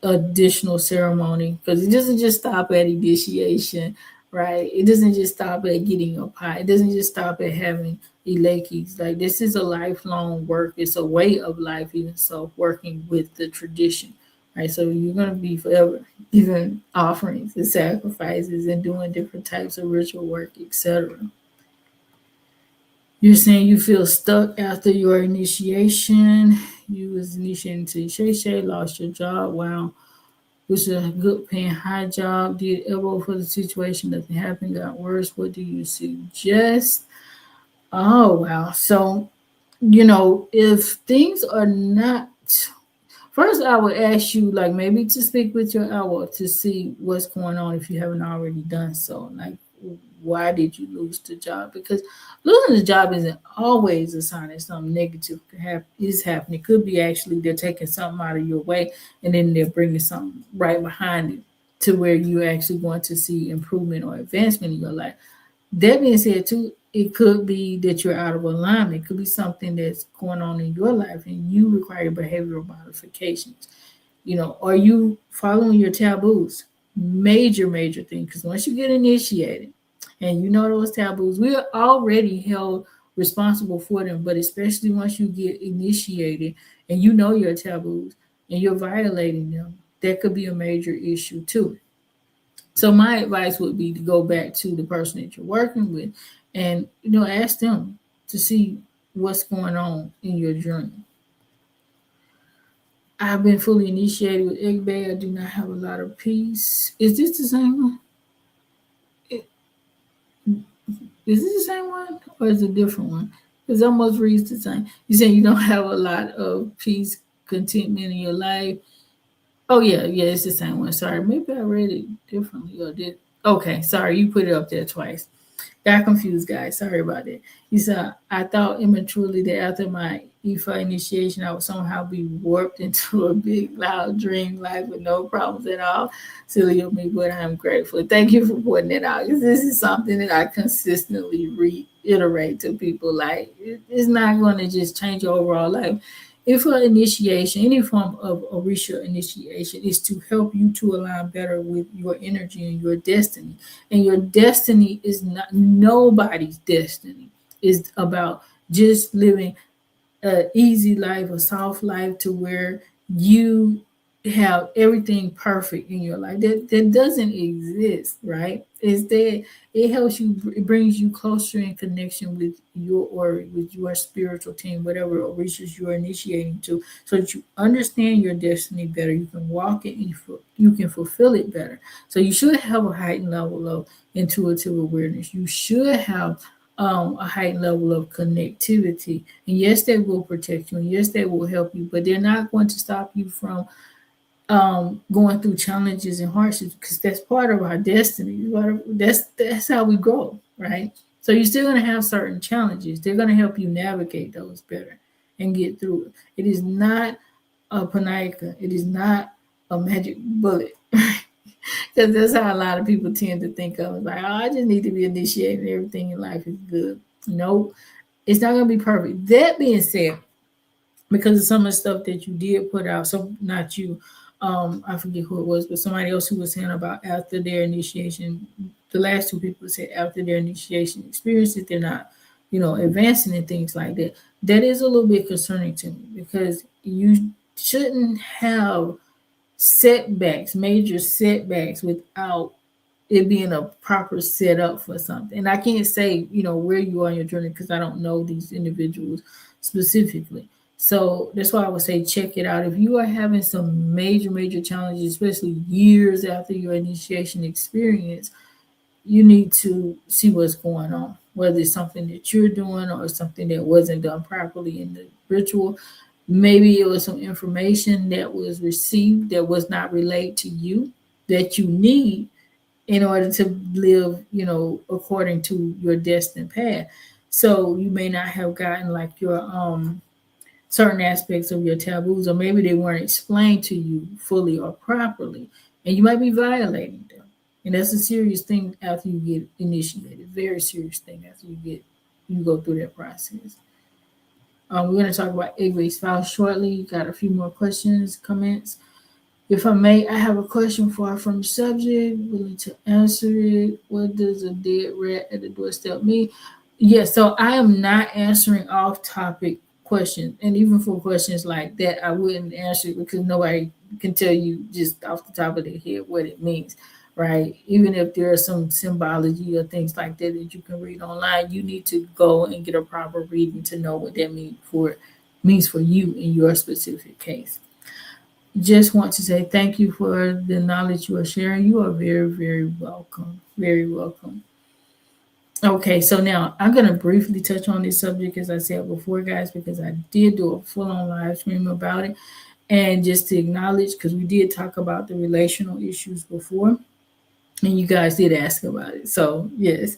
Speaker 1: additional ceremony, because it doesn't just stop at initiation, right? It doesn't just stop at getting a pie. It doesn't just stop at having Elekis. Like this is a lifelong work. It's a way of life, even so, working with the tradition, right? So you're gonna be forever giving offerings and sacrifices and doing different types of ritual work, etc. You're saying you feel stuck after your initiation. You was initiated to Shay, lost your job. Wow, which is a good paying high job. Did elbow for the situation, nothing happened, got worse. What do you suggest? Oh wow. So, if things are not, first I would ask you like maybe to speak with your owl to see what's going on if you haven't already done so. Like why did you lose the job? Because losing the job isn't always a sign that something negative is happening. It could be actually they're taking something out of your way and then they're bringing something right behind it to where you're actually going to see improvement or advancement in your life. That being said, too, it could be that you're out of alignment. It could be something that's going on in your life and you require behavioral modifications. Are you following your taboos? Major, major thing. Because once you get initiated, And you know those taboos, we're already held responsible for them, but especially once you get initiated and you know your taboos and you're violating them, that could be a major issue too. So my advice would be to go back to the person that you're working with and ask them to see what's going on in your journey. I've been fully initiated with Egbe. I do not have a lot of peace. Is this the same one? Is this the same one or is it a different one? Because it almost reads the same. You say you don't have a lot of peace, contentment in your life. Oh yeah, yeah, it's the same one. Sorry, maybe I read it differently or did. Okay, sorry, you put it up there twice. Got confused, guys. Sorry about that. He said, I thought immaturely that after my IFA initiation, I would somehow be warped into a big, loud dream life with no problems at all. Silly of me, but I'm grateful. Thank you for pointing it out. 'Cause this is something that I consistently reiterate to people. Like, it's not going to just change your overall life. If an initiation, any form of Orisha initiation, is to help you to align better with your energy and your destiny. And your destiny is not nobody's destiny. Is about just living a easy life, a soft life to where you have everything perfect in your life. That doesn't exist, right? Is that it helps you, it brings you closer in connection with your or with your spiritual team, whatever reaches you're initiating to, so that you understand your destiny better. You can walk it and you can fulfill it better. So you should have a heightened level of intuitive awareness. You should have a heightened level of connectivity. And yes, they will protect you, and yes, they will help you, but they're not going to stop you from going through challenges and hardships, because that's part of our destiny. That's how we grow, right? So you're still going to have certain challenges. They're going to help you navigate those better and get through it. It is not a panaika. It is not a magic bullet. Because that's how a lot of people tend to think of it. Like, oh, I just need to be initiated and everything in life is good. No, it's not going to be perfect. That being said, because of some of the stuff that you did put out, so not you, I forget who it was, but somebody else who was saying about after their initiation, the last two people said after their initiation experiences, they're not, advancing and things like that. That is a little bit concerning to me, because you shouldn't have setbacks, major setbacks, without it being a proper setup for something. And I can't say, where you are in your journey, because I don't know these individuals specifically. So that's why I would say check it out. If you are having some major, major challenges, especially years after your initiation experience, you need to see what's going on, whether it's something that you're doing or something that wasn't done properly in the ritual. Maybe it was some information that was received that was not relayed to you that you need in order to live, according to your destined path. So you may not have gotten like your certain aspects of your taboos, or maybe they weren't explained to you fully or properly, and you might be violating them. And that's a serious thing after you get initiated. Very serious thing after you go through that process. We're going to talk about Egbe spouse shortly. Got a few more questions, comments. If I may, I have a question far from the subject, willing to answer it. What does a dead rat at the doorstep mean? Yeah, so I am not answering off topic questions. And even for questions like that, I wouldn't answer it, because nobody can tell you just off the top of their head what it means, right? Even if there are some symbology or things like that that you can read online, you need to go and get a proper reading to know what that means for you in your specific case. Just want to say thank you for the knowledge you are sharing. You are very, very welcome. Very welcome. Okay, so now I'm going to briefly touch on this subject, as I said before, guys, because I did do a full on live stream about it. And just to acknowledge, because we did talk about the relational issues before, and you guys did ask about it. So, yes,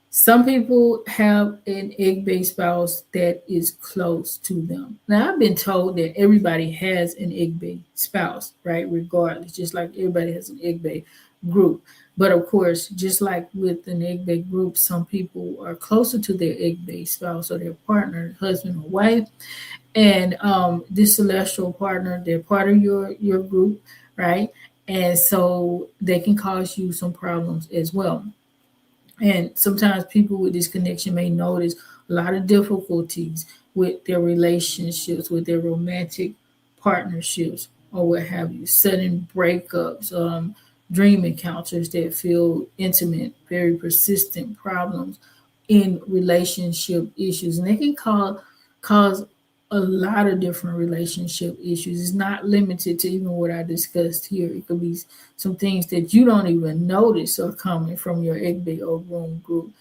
Speaker 1: some people have an egg-based spouse that is close to them. Now, I've been told that everybody has an egg-based spouse, right? Regardless, just like everybody has an egg-based group. But of course, just like with an egg-based group, some people are closer to their egg-based spouse or their partner, husband or wife. And this celestial partner, they're part of your group, right? And so they can cause you some problems as well. And sometimes people with this connection may notice a lot of difficulties with their relationships, with their romantic partnerships, or what have you, sudden breakups, dream encounters that feel intimate, very persistent problems in relationship issues. And they can cause a lot of different relationship issues. It's not limited to even what I discussed here. It could be some things that you don't even notice are coming from your Egbe Orun group.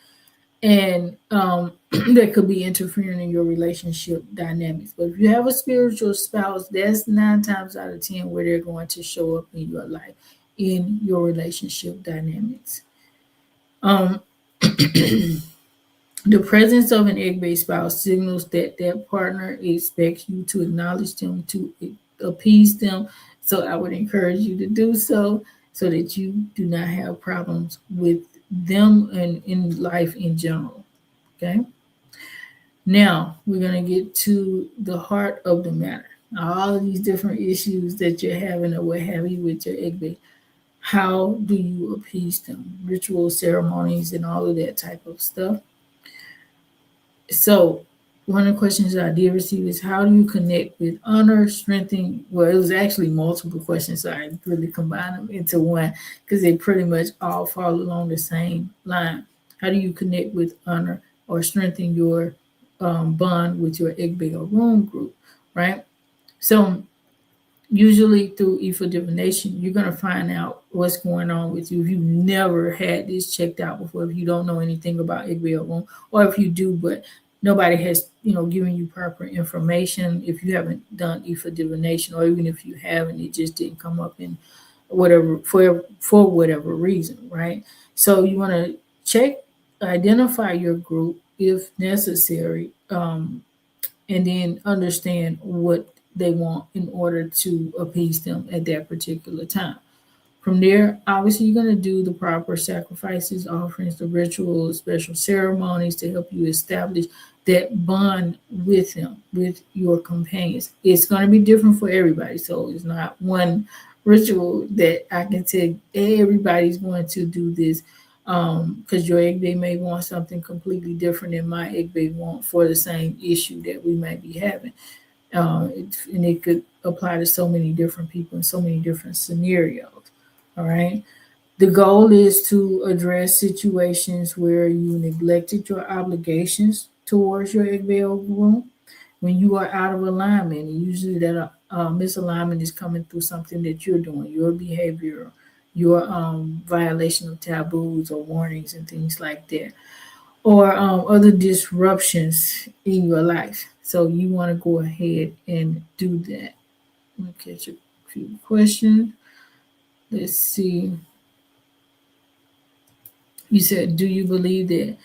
Speaker 1: And that could be interfering in your relationship dynamics. But if you have a spiritual spouse, that's 9 times out of 10 where they're going to show up in your life, in your relationship dynamics. Um, The presence of an egg-based spouse signals that that partner expects you to acknowledge them, to appease them. So I would encourage you to do so that you do not have problems with them and in life in general. Okay. Now we're going to get to the heart of the matter. All of these different issues that you're having or what have you with your egg. How do you appease them? Ritual ceremonies and all of that type of stuff. So one of the questions that I did receive is how do you connect with honor, strengthening? Well, it was actually multiple questions, so I really combined them into one because they pretty much all fall along the same line. How do you connect with honor or strengthen your bond with your Egbe Orun group, right? So usually through Ifa divination, you're going to find out what's going on with you. If you've never had this checked out before, if you don't know anything about Egbe Orun, or if you do, but nobody has, given you proper information, if you haven't done Ifa divination, or even if you haven't, it just didn't come up in whatever, for whatever reason, right? So you want to check, identify your group if necessary, and then understand what they want in order to appease them at that particular time. From there, obviously, you're going to do the proper sacrifices, offerings, the rituals, special ceremonies to help you establish that bond with them, with your companions. It's going to be different for everybody. So it's not one ritual that I can tell everybody's going to do this because your egg they may want something completely different than my egg they want for the same issue that we might be having. And it could apply to so many different people in so many different scenarios. All right. The goal is to address situations where you neglected your obligations towards your Egbe room when you are out of alignment. And usually that misalignment is coming through something that you're doing, your behavior, your violation of taboos or warnings and things like that, or other disruptions in your life. So you want to go ahead and do that. Let me catch a few questions. Let's see. You said, do you believe that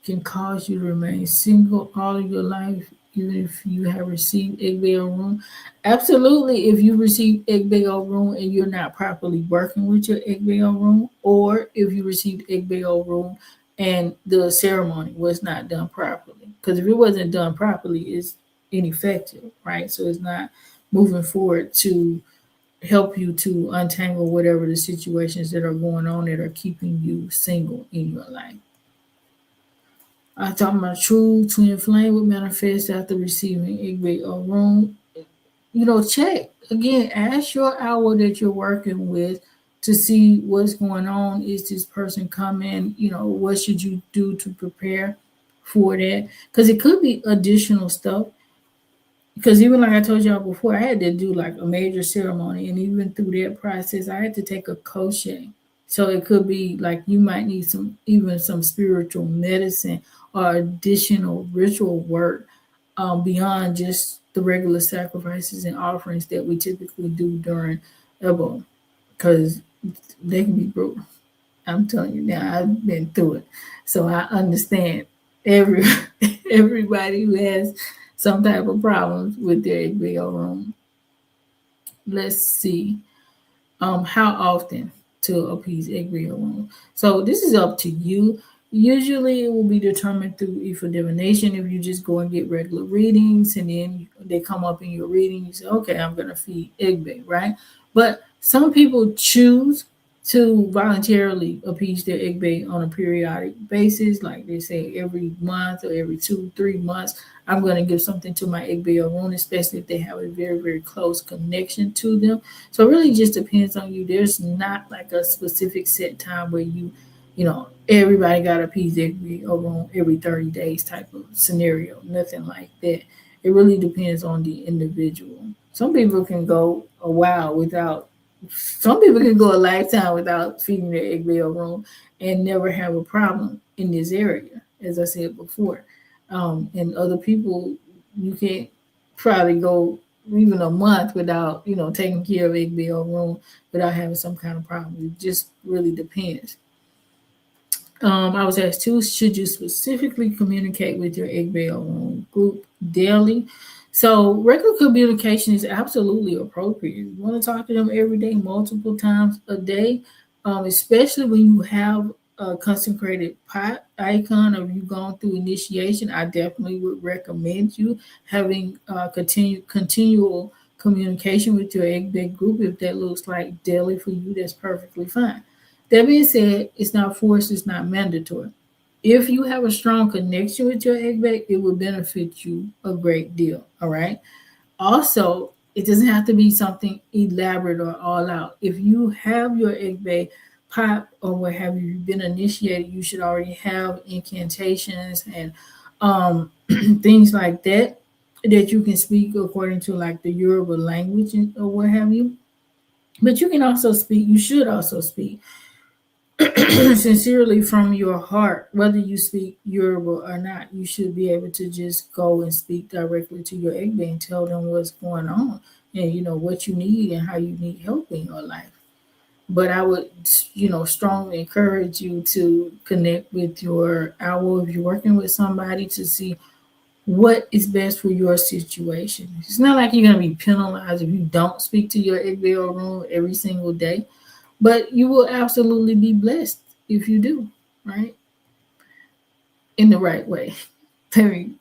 Speaker 1: can cause you to remain single all of your life, even if you have received Egbe Orun? Absolutely. If you receive Egbe Orun and you're not properly working with your Egbe Orun, or if you received Egbe Orun and the ceremony was not done properly. Because if it wasn't done properly, it's ineffective, right? So it's not moving forward to help you to untangle whatever the situations that are going on that are keeping you single in your life. I thought my true twin flame would manifest after receiving Egbe Orun. Check again, ask your hour that you're working with to see what's going on. Is this person coming? What should you do to prepare for that? Because it could be additional stuff. Because even like I told y'all before, I had to do like a major ceremony, and even through that process, I had to take a coaching. So it could be like you might need some spiritual medicine or additional ritual work beyond just the regular sacrifices and offerings that we typically do during Ebo, because they can be brutal. I'm telling you now, I've been through it, so I understand every everybody who has some type of problems with their HBO room. Let's see. How often to appease HBO room? So this is up to you. Usually, it will be determined through Ifa divination. If you just go and get regular readings, and then they come up in your reading, you say, "Okay, I'm going to feed Egbe," right? But some people choose to voluntarily appease their Egbe on a periodic basis, like they say every month or every 2, 3 months. I'm going to give something to my Egbe Orun, especially if they have a very, very close connection to them. So it really just depends on you. There's not like a specific set time where everybody got to appease Egbe Orun every 30 days type of scenario. Nothing like that. It really depends on the individual. Some people can go a while without some people can go a lifetime without feeding their egg room and never have a problem in this area, as I said before. And other people, you can't probably go even a month without, taking care of egg room without having some kind of problem. It just really depends. I was asked too, should you specifically communicate with your Egbe group daily? So regular communication is absolutely appropriate. You want to talk to them every day, multiple times a day, especially when you have a consecrated pot icon or you've gone through initiation. I definitely would recommend you having continual communication with your Egbe group. If that looks like daily for you, that's perfectly fine. That being said, it's not forced, it's not mandatory. If you have a strong connection with your egg bag, it will benefit you a great deal. All right. Also, it doesn't have to be something elaborate or all out. If you have your egg bag pop or what have you been initiated, you should already have incantations and things like that you can speak according to like the Yoruba language or what have you. But you can also speak, you should also speak sincerely from your heart, whether you speak Yoruba or not. You should be able to just go and speak directly to your Egbe and tell them what's going on and what you need and how you need help in your life. But I would, strongly encourage you to connect with your owl if you're working with somebody to see what is best for your situation. It's not like you're going to be penalized if you don't speak to your Egbe room every single day, but you will absolutely be blessed if you do, right? In the right way. Let me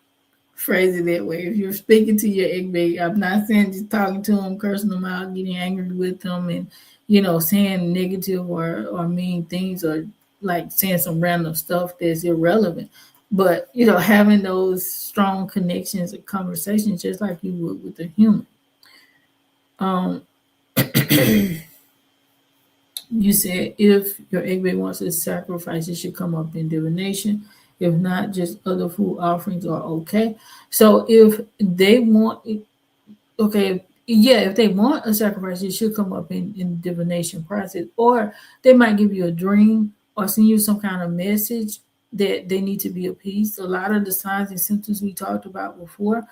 Speaker 1: phrase it that way. If you're speaking to your Egbe, I'm not saying just talking to them, cursing them out, getting angry with them, and saying negative or mean things or like saying some random stuff that's irrelevant. But having those strong connections and conversations just like you would with a human. Um, You said if your Egbe wants to sacrifice, it should come up in divination. If not, just other food offerings are okay. So if they want, okay, yeah, if they want a sacrifice, it should come up in divination process. Or they might give you a dream or send you some kind of message that they need to be appeased. A lot of the signs and symptoms we talked about before,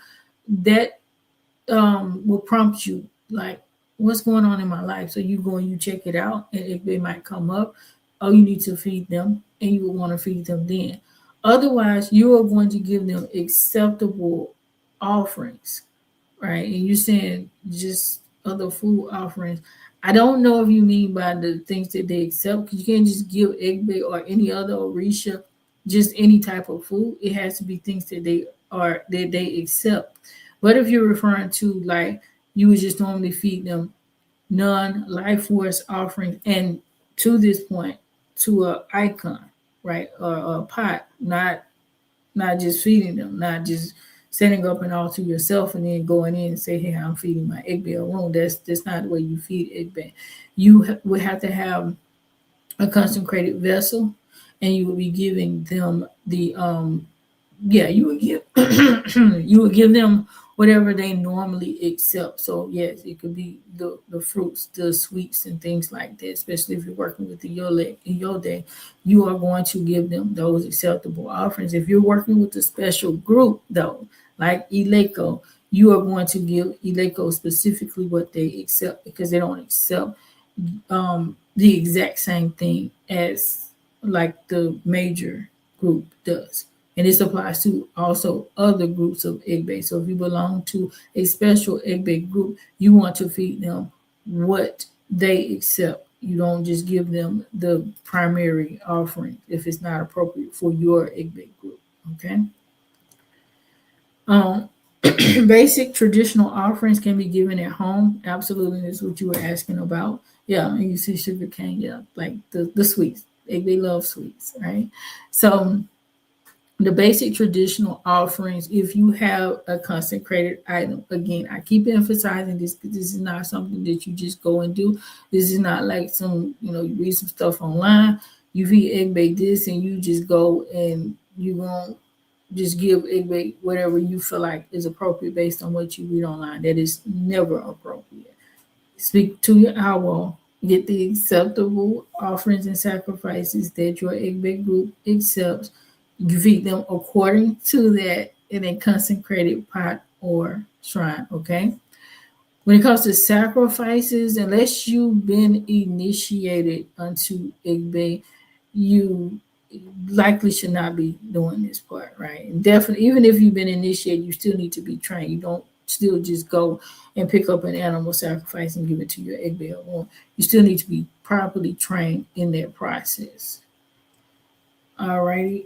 Speaker 1: that will prompt you like what's going on in my life. So you go and you check it out, and if they might come up, oh, you need to feed them, and you will want to feed them then. Otherwise, you are going to give them acceptable offerings, right? And you're saying just other food offerings. I don't know if you mean by the things that they accept, because you can't just give Egbe or any other Orisha just any type of food. It has to be things that they accept. But if you're referring to like you would just normally feed them non-life force offerings, and to this point, to a icon, right, or a pot, not just feeding them, not just setting up an altar yourself and then going in and say, "Hey, I'm feeding my Egbe alone." That's not the way you feed Egbe. You would have to have a consecrated vessel, and you would be giving them the yeah, you would give you would give them whatever they normally accept. So yes, it could be the fruits, the sweets, and things like that. Especially if you're working with the Yole in your day, you are going to give them those acceptable offerings. If you're working with a special group, though, like Eleko, you are going to give Eleko specifically what they accept because they don't accept the exact same thing as like the major group does. And this applies to also other groups of Egbe. So if you belong to a special Egbe group, you want to feed them what they accept. You don't just give them the primary offering if it's not appropriate for your Egbe group. Okay. Um, basic traditional offerings can be given at home. Absolutely, that's what you were asking about. Yeah, and you see sugar cane, yeah, like the sweets. They love sweets, right? So the basic traditional offerings, if you have a consecrated item, again, I keep emphasizing this because this is not something that you just go and do. This is not like some, you read some stuff online, you read egg bake this, and you just go and you won't just give egg bake whatever you feel like is appropriate based on what you read online. That is never appropriate. Speak to your owl. Get the acceptable offerings and sacrifices that your Igbe group accepts. You feed them according to that in a consecrated pot or shrine. Okay. When it comes to sacrifices, unless you've been initiated unto Igbe, you likely should not be doing this part, right? And definitely, even if you've been initiated, you still need to be trained. You don't still just go and pick up an animal sacrifice and give it to your Egbe Orun. You still need to be properly trained in that process. All righty.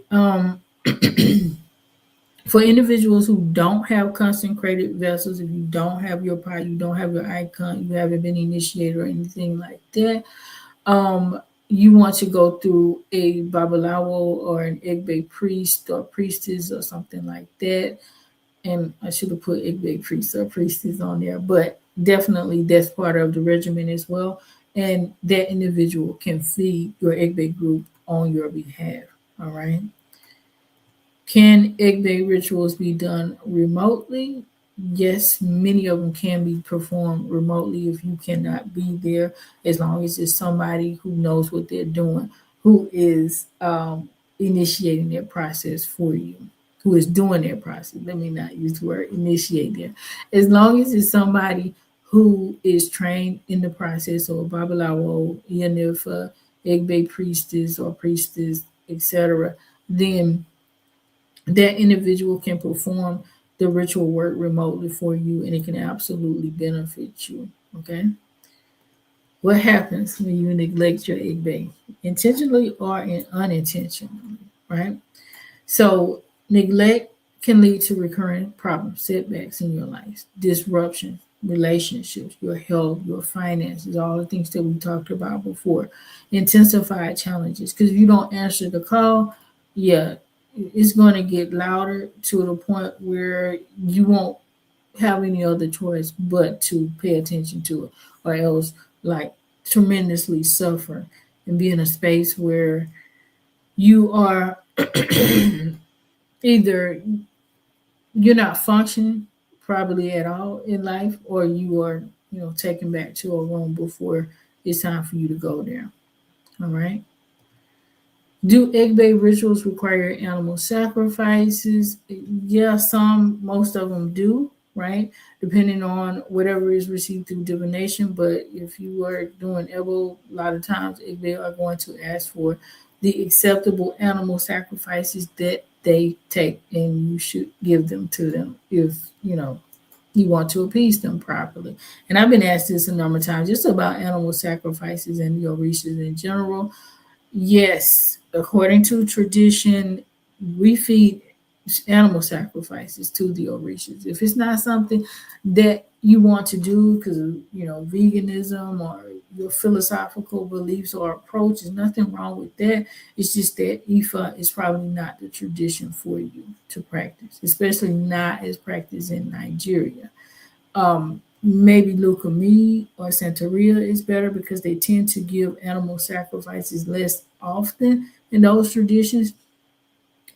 Speaker 1: For individuals who don't have consecrated vessels, if you don't have your pot, you don't have your icon, you haven't been initiated or anything like that, you want to go through a babalawo or an Egbe priest or priestess or something like that. And I should have put Egbe priest or priestess on there, but definitely that's part of the regimen as well. And that individual can feed your Egbe group on your behalf. All right. Can Egbe rituals be done remotely? Yes, many of them can be performed remotely if you cannot be there, as long as it's somebody who knows what they're doing, who is initiating their process for you, who is doing their process. Let me not use the word initiate there. As long as it's somebody who is trained in the process, or Babalawo, Yanifa, Egbe priestess or priestess, etc., then that individual can perform the ritual work remotely for you, and it can absolutely benefit you. Okay. What happens when you neglect your egg bake, intentionally or unintentionally, right? So, neglect can lead to recurring problems, setbacks in your life, disruptions, relationships, your health, your finances, all the things that we talked about before, intensified challenges. Because if you don't answer the call, yeah, it's going to get louder to the point where you won't have any other choice but to pay attention to it, or else, like, tremendously suffer and be in a space where you are either you're not functioning probably at all in life, or you are, taken back to a room before it's time for you to go there. All right. Do Egbe rituals require animal sacrifices? Yeah, most of them do, right? Depending on whatever is received through divination. But if you are doing Ebo, a lot of times Egbe are going to ask for the acceptable animal sacrifices that they take, and you should give them to them if, you want to appease them properly. And I've been asked this a number of times just about animal sacrifices and the Orishas in general. Yes, according to tradition, we feed animal sacrifices to the Orishas. If it's not something that you want to do because of, veganism or your philosophical beliefs or approach, there's nothing wrong with that. It's just that Ifa is probably not the tradition for you to practice, especially not as practiced in Nigeria. Maybe Lukumi or Santeria is better because they tend to give animal sacrifices less often in those traditions.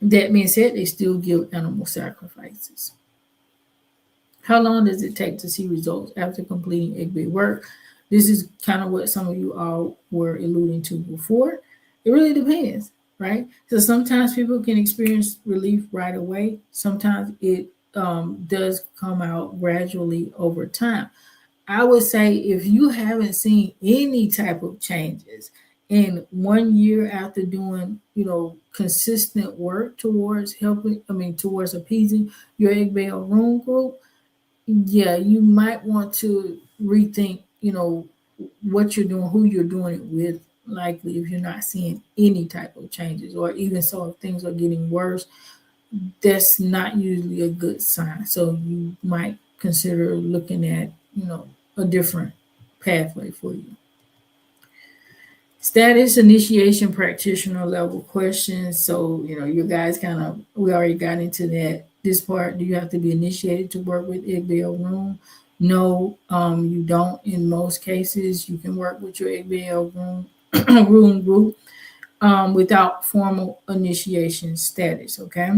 Speaker 1: That being said, they still give animal sacrifices. How long does it take to see results after completing Egbe work? This is kind of what some of you all were alluding to before. It really depends, right? So sometimes people can experience relief right away. Sometimes it does come out gradually over time. I would say if you haven't seen any type of changes in 1 year after doing, consistent work towards towards appeasing your Egbe Orun group, yeah, you might want to rethink, what you're doing, who you're doing it with, likely if you're not seeing any type of changes, or even so if things are getting worse, that's not usually a good sign. So you might consider looking at, a different pathway for you. Status initiation practitioner level questions. So, you guys we already got into this part. Do you have to be initiated to work with Egbe Orun? No, you don't. In most cases, you can work with your Egbe Orun group without formal initiation status, okay?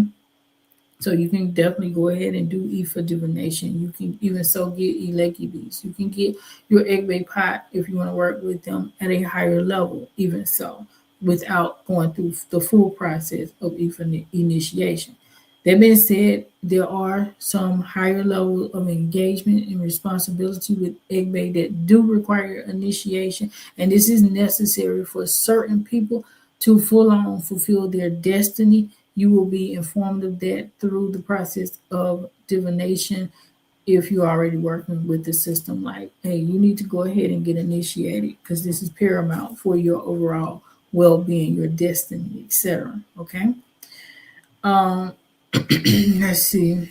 Speaker 1: So you can definitely go ahead and do Ifa divination. You can even so get Elekibis. You can get your Egbe pot if you want to work with them at a higher level, even so, without going through the full process of Ifa initiation. That being said, there are some higher level of engagement and responsibility with Egbe that do require initiation, and this is necessary for certain people to full on fulfill their destiny. You will be informed of that through the process of divination if you're already working with the system. Like, hey, you need to go ahead and get initiated because this is paramount for your overall well-being, your destiny, etc. Okay. Let's see.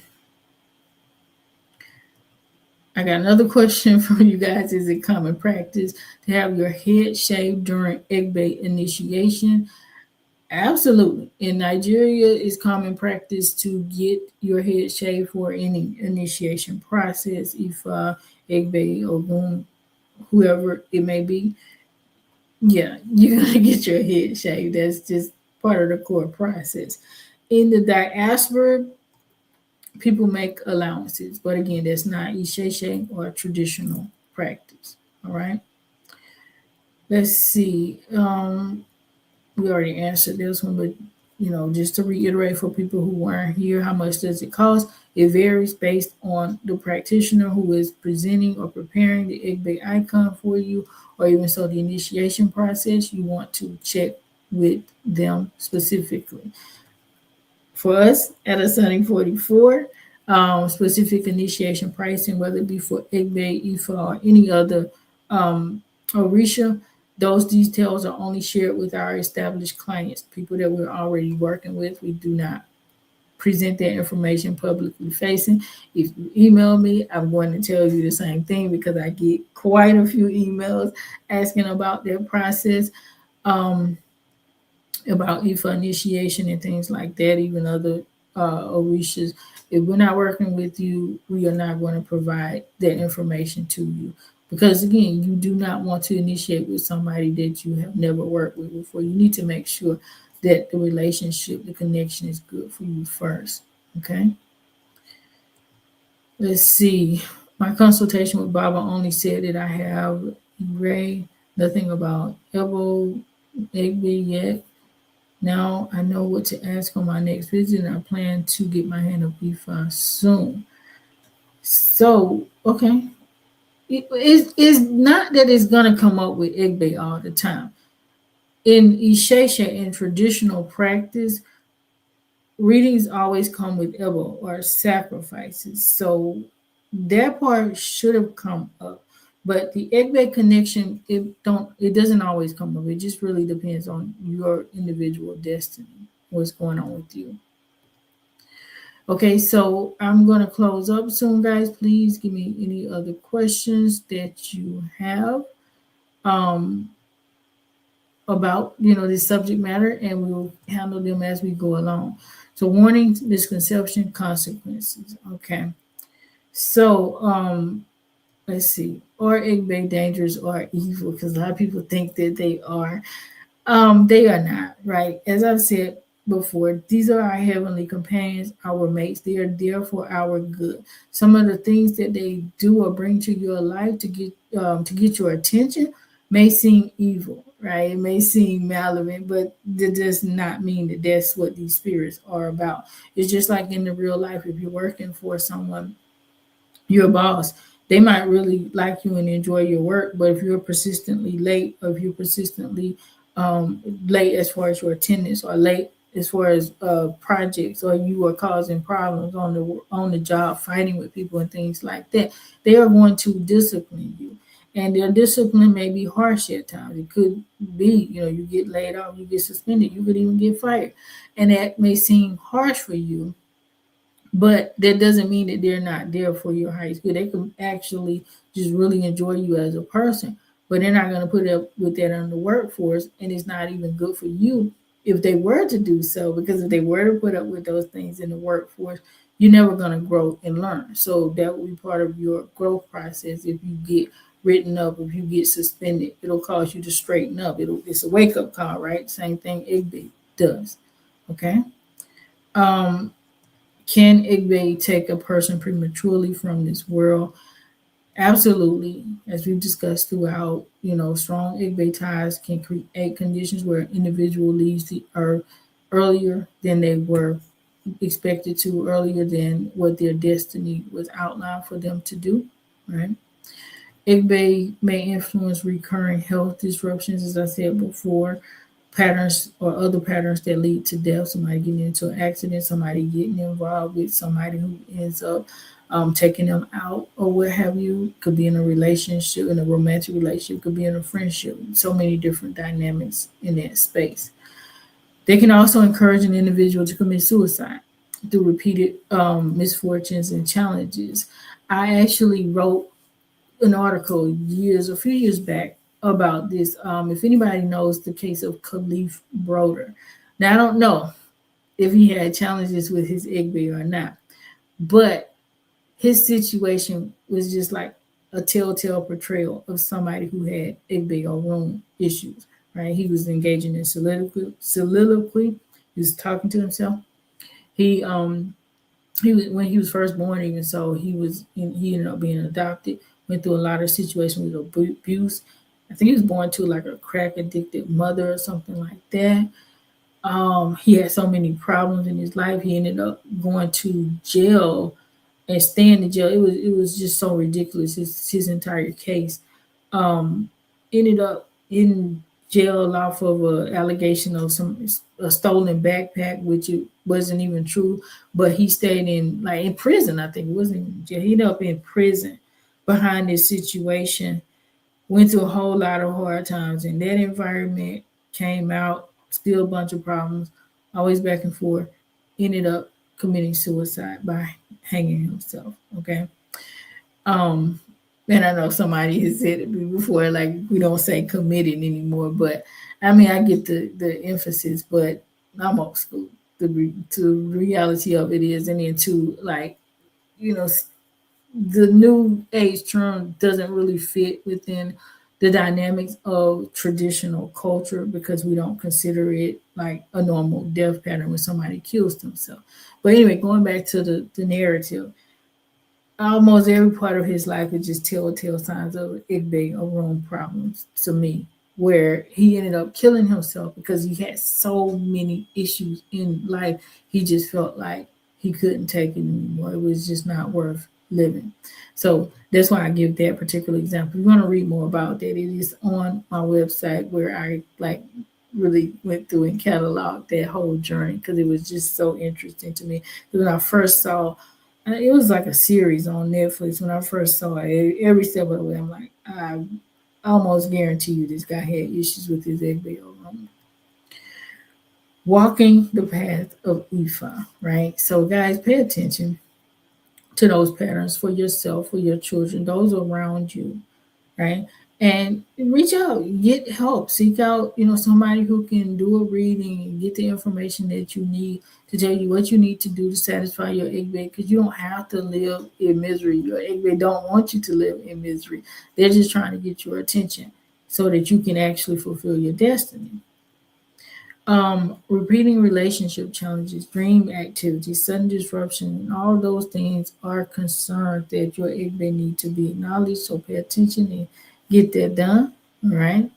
Speaker 1: I got another question from you guys. Is it common practice to have your head shaved during Egbe initiation? Absolutely. In Nigeria, it's common practice to get your head shaved for any initiation process, if Egbe, Ogun, whoever it may be. Yeah, you're going to get your head shaved. That's just part of the core process. In the diaspora, people make allowances, but again, that's not Isheshe or traditional practice. All right. Let's see. We already answered this one, but just to reiterate for people who weren't here, how much does it cost? It varies based on the practitioner who is presenting or preparing the Egbe icon for you, or even so the initiation process. You want to check with them specifically. For us at Asanee 44, specific initiation pricing, whether it be for Egbe, Ifa, or any other Orisha, those details are only shared with our established clients, people that we're already working with. We do not present that information publicly facing. If you email me, I'm going to tell you the same thing because I get quite a few emails asking about their process. About Ifa initiation and things like that, even other Orishas. If we're not working with you, we are not going to provide that information to you. Because again, you do not want to initiate with somebody that you have never worked with before. You need to make sure that the relationship, the connection is good for you first. Okay. Let's see. My consultation with Baba only said that I have Ray, nothing about Ebo, Egbe yet. Now I know what to ask on my next visit, and I plan to get my hand up B5 soon. So, okay. It's not that it's going to come up with Egbe all the time. In Ishesha, in traditional practice, readings always come with Ebo or sacrifices. So that part should have come up. But the Egbe connection, it doesn't always come up. It just really depends on your individual destiny, what's going on with you. Okay, so I'm going to close up soon, guys. Please give me any other questions that you have about this subject matter, and we'll handle them as we go along. So warnings, misconception, consequences. Okay. So let's see. Are Egbe dangerous or evil? Because a lot of people think that they are. They are not, right? As I've said before, these are our heavenly companions, our mates. They are there for our good. Some of the things that they do or bring to your life to get your attention may seem evil, right? It may seem malevolent, but that does not mean that that's what these spirits are about. It's just like in the real life, if you're working for someone, your boss, they might really like you and enjoy your work, but if you're persistently late, or if you're persistently late as far as your attendance, or late as far as projects, or you are causing problems on the job, fighting with people and things like that, they are going to discipline you. And their discipline may be harsh at times. It could be, you get laid off, you get suspended, you could even get fired. And that may seem harsh for you, but that doesn't mean that they're not there for your highest good. They can actually just really enjoy you as a person. but they're not going to put up with that on the workforce, and it's not even good for you if they were to do so, because if they were to put up with those things in the workforce, you're never going to grow and learn. So that will be part of your growth process. If you get written up, if you get suspended, it'll cause you to straighten up. It's a wake up call, right? Same thing Igbe does. Okay. Um, can Igbe take a person prematurely from this world? Absolutely. As we've discussed throughout, strong Igbe ties can create conditions where an individual leaves the earth earlier than they were expected to, earlier than what their destiny was outlined for them to do, right? Igbe may influence recurring health disruptions, as I said before, patterns or other patterns that lead to death, somebody getting into an accident, somebody getting involved with somebody who ends up taking them out or what have you. Could be in a relationship, in a romantic relationship, could be in a friendship. So many different dynamics in that space. They can also encourage an individual to commit suicide through repeated misfortunes and challenges. I actually wrote an article a few years back about this. If anybody knows the case of Khalif Broder. Now, I don't know if he had challenges with his Igbe or not, but his situation was just like a telltale portrayal of somebody who had Egbe Orun issues, right? He was engaging in soliloquy. He was talking to himself. He he was, when he was first born, even so, he ended up being adopted. Went through a lot of situations with abuse. I think he was born to like a crack addicted mother or something like that. He had so many problems in his life. He ended up going to jail and staying in jail. It was just so ridiculous. His entire case. Um, Ended up in jail off of a allegation of a stolen backpack, which it wasn't even true. But he stayed in prison. I think it wasn't in jail. He ended up in prison behind this situation. Went through a whole lot of hard times in that environment. Came out, still a bunch of problems, always back and forth. Ended up committing suicide by hanging himself. Okay. Um, and I know somebody has said it before, like we don't say committed anymore, but I mean I get the emphasis, but I'm old school. The reality of it is, and then to like you know the new age term doesn't really fit within the dynamics of traditional culture because we don't consider it like a normal death pattern when somebody kills themselves. But anyway, going back to the narrative, almost every part of his life is just telltale signs of Igbe Orun problems to me, where he ended up killing himself because he had so many issues in life. He just felt like he couldn't take it anymore. It was just not worth living. So that's why I give that particular example. If you want to read more about that, it is on my website where I like really went through and cataloged that whole journey because it was just so interesting to me. When I first saw it was like a series on Netflix. When I first saw it, every step of the way, I'm like, I almost guarantee you this guy had issues with his Egbe Orun. Walking the path of Ifa, right? So, guys, pay attention to those patterns for yourself, for your children, those around you, right? And reach out, get help, seek out, somebody who can do a reading and get the information that you need to tell you what you need to do to satisfy your Igbe, because you don't have to live in misery. Your Igbe don't want you to live in misery. They're just trying to get your attention so that you can actually fulfill your destiny. Repeating relationship challenges, dream activities, sudden disruption, all those things are concerns that your Igbe need to be acknowledged. So pay attention and get that done. All right.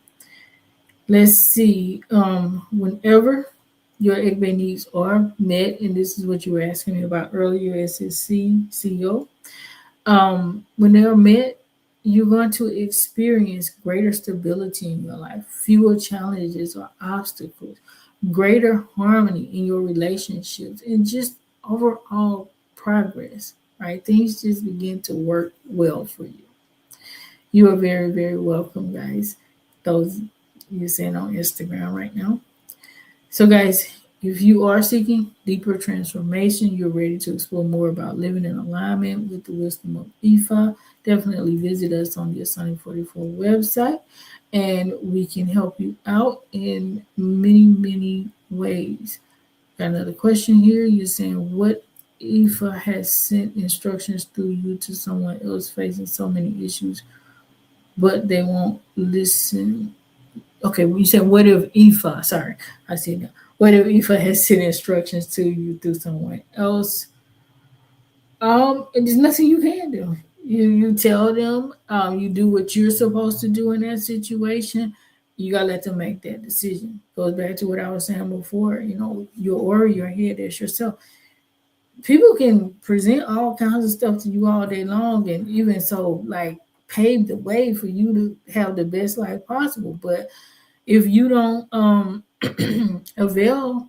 Speaker 1: Let's see. Whenever your Igbe needs are met, and this is what you were asking me about earlier as his CEO, when they are met, you're going to experience greater stability in your life, fewer challenges or obstacles, greater harmony in your relationships, and just overall progress, right? Things just begin to work well for you. You are very, very welcome, guys. Those you're saying on Instagram right now. So, guys, If you are seeking deeper transformation, you're ready to explore more about living in alignment with the wisdom of Ifa, definitely visit us on the Asanee 44 website, and we can help you out in many, many ways. Got another question here. You're saying, what Ifa has sent instructions through you to someone else facing so many issues, but they won't listen? Okay, you said, what if Ifa, sorry, I see now. What if Ifa has sent instructions to you through someone else? And there's nothing you can do. You tell them, you do what you're supposed to do in that situation. You gotta let them make that decision. Goes back to what I was saying before. Your aura, your head, that's yourself. People can present all kinds of stuff to you all day long, and even so, like, pave the way for you to have the best life possible. But if you don't avail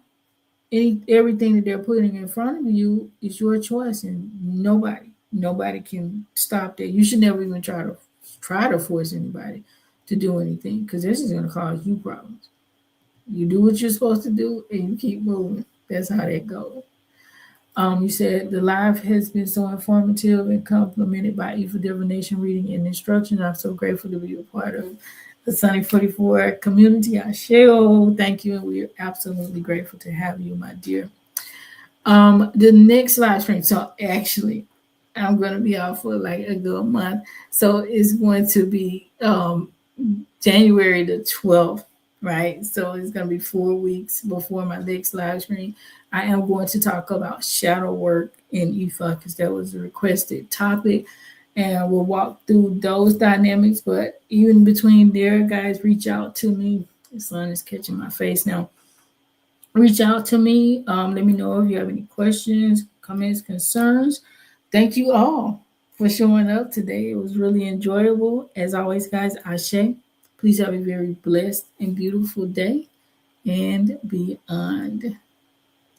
Speaker 1: everything that they're putting in front of you, it's your choice, and nobody can stop that. You should never even try to force anybody to do anything, because this is going to cause you problems. You do what you're supposed to do, and you keep moving. That's how that goes. You said the live has been so informative and complemented by Ifa divination reading and instruction. I'm so grateful to be a part of the Asanee 44 community. I share. Thank you, and we're absolutely grateful to have you, my dear. The next live stream. So actually, I'm going to be out for like a good month. So it's going to be January the 12th, right? So it's going to be 4 weeks before my next live stream. I am going to talk about shadow work in Ifa, because that was a requested topic. And we'll walk through those dynamics. But even between there, guys, reach out to me. The sun is catching my face now. Reach out to me. Let me know if you have any questions, comments, concerns. Thank you all for showing up today. It was really enjoyable. As always, guys, Ashe. Please have a very blessed and beautiful day and beyond.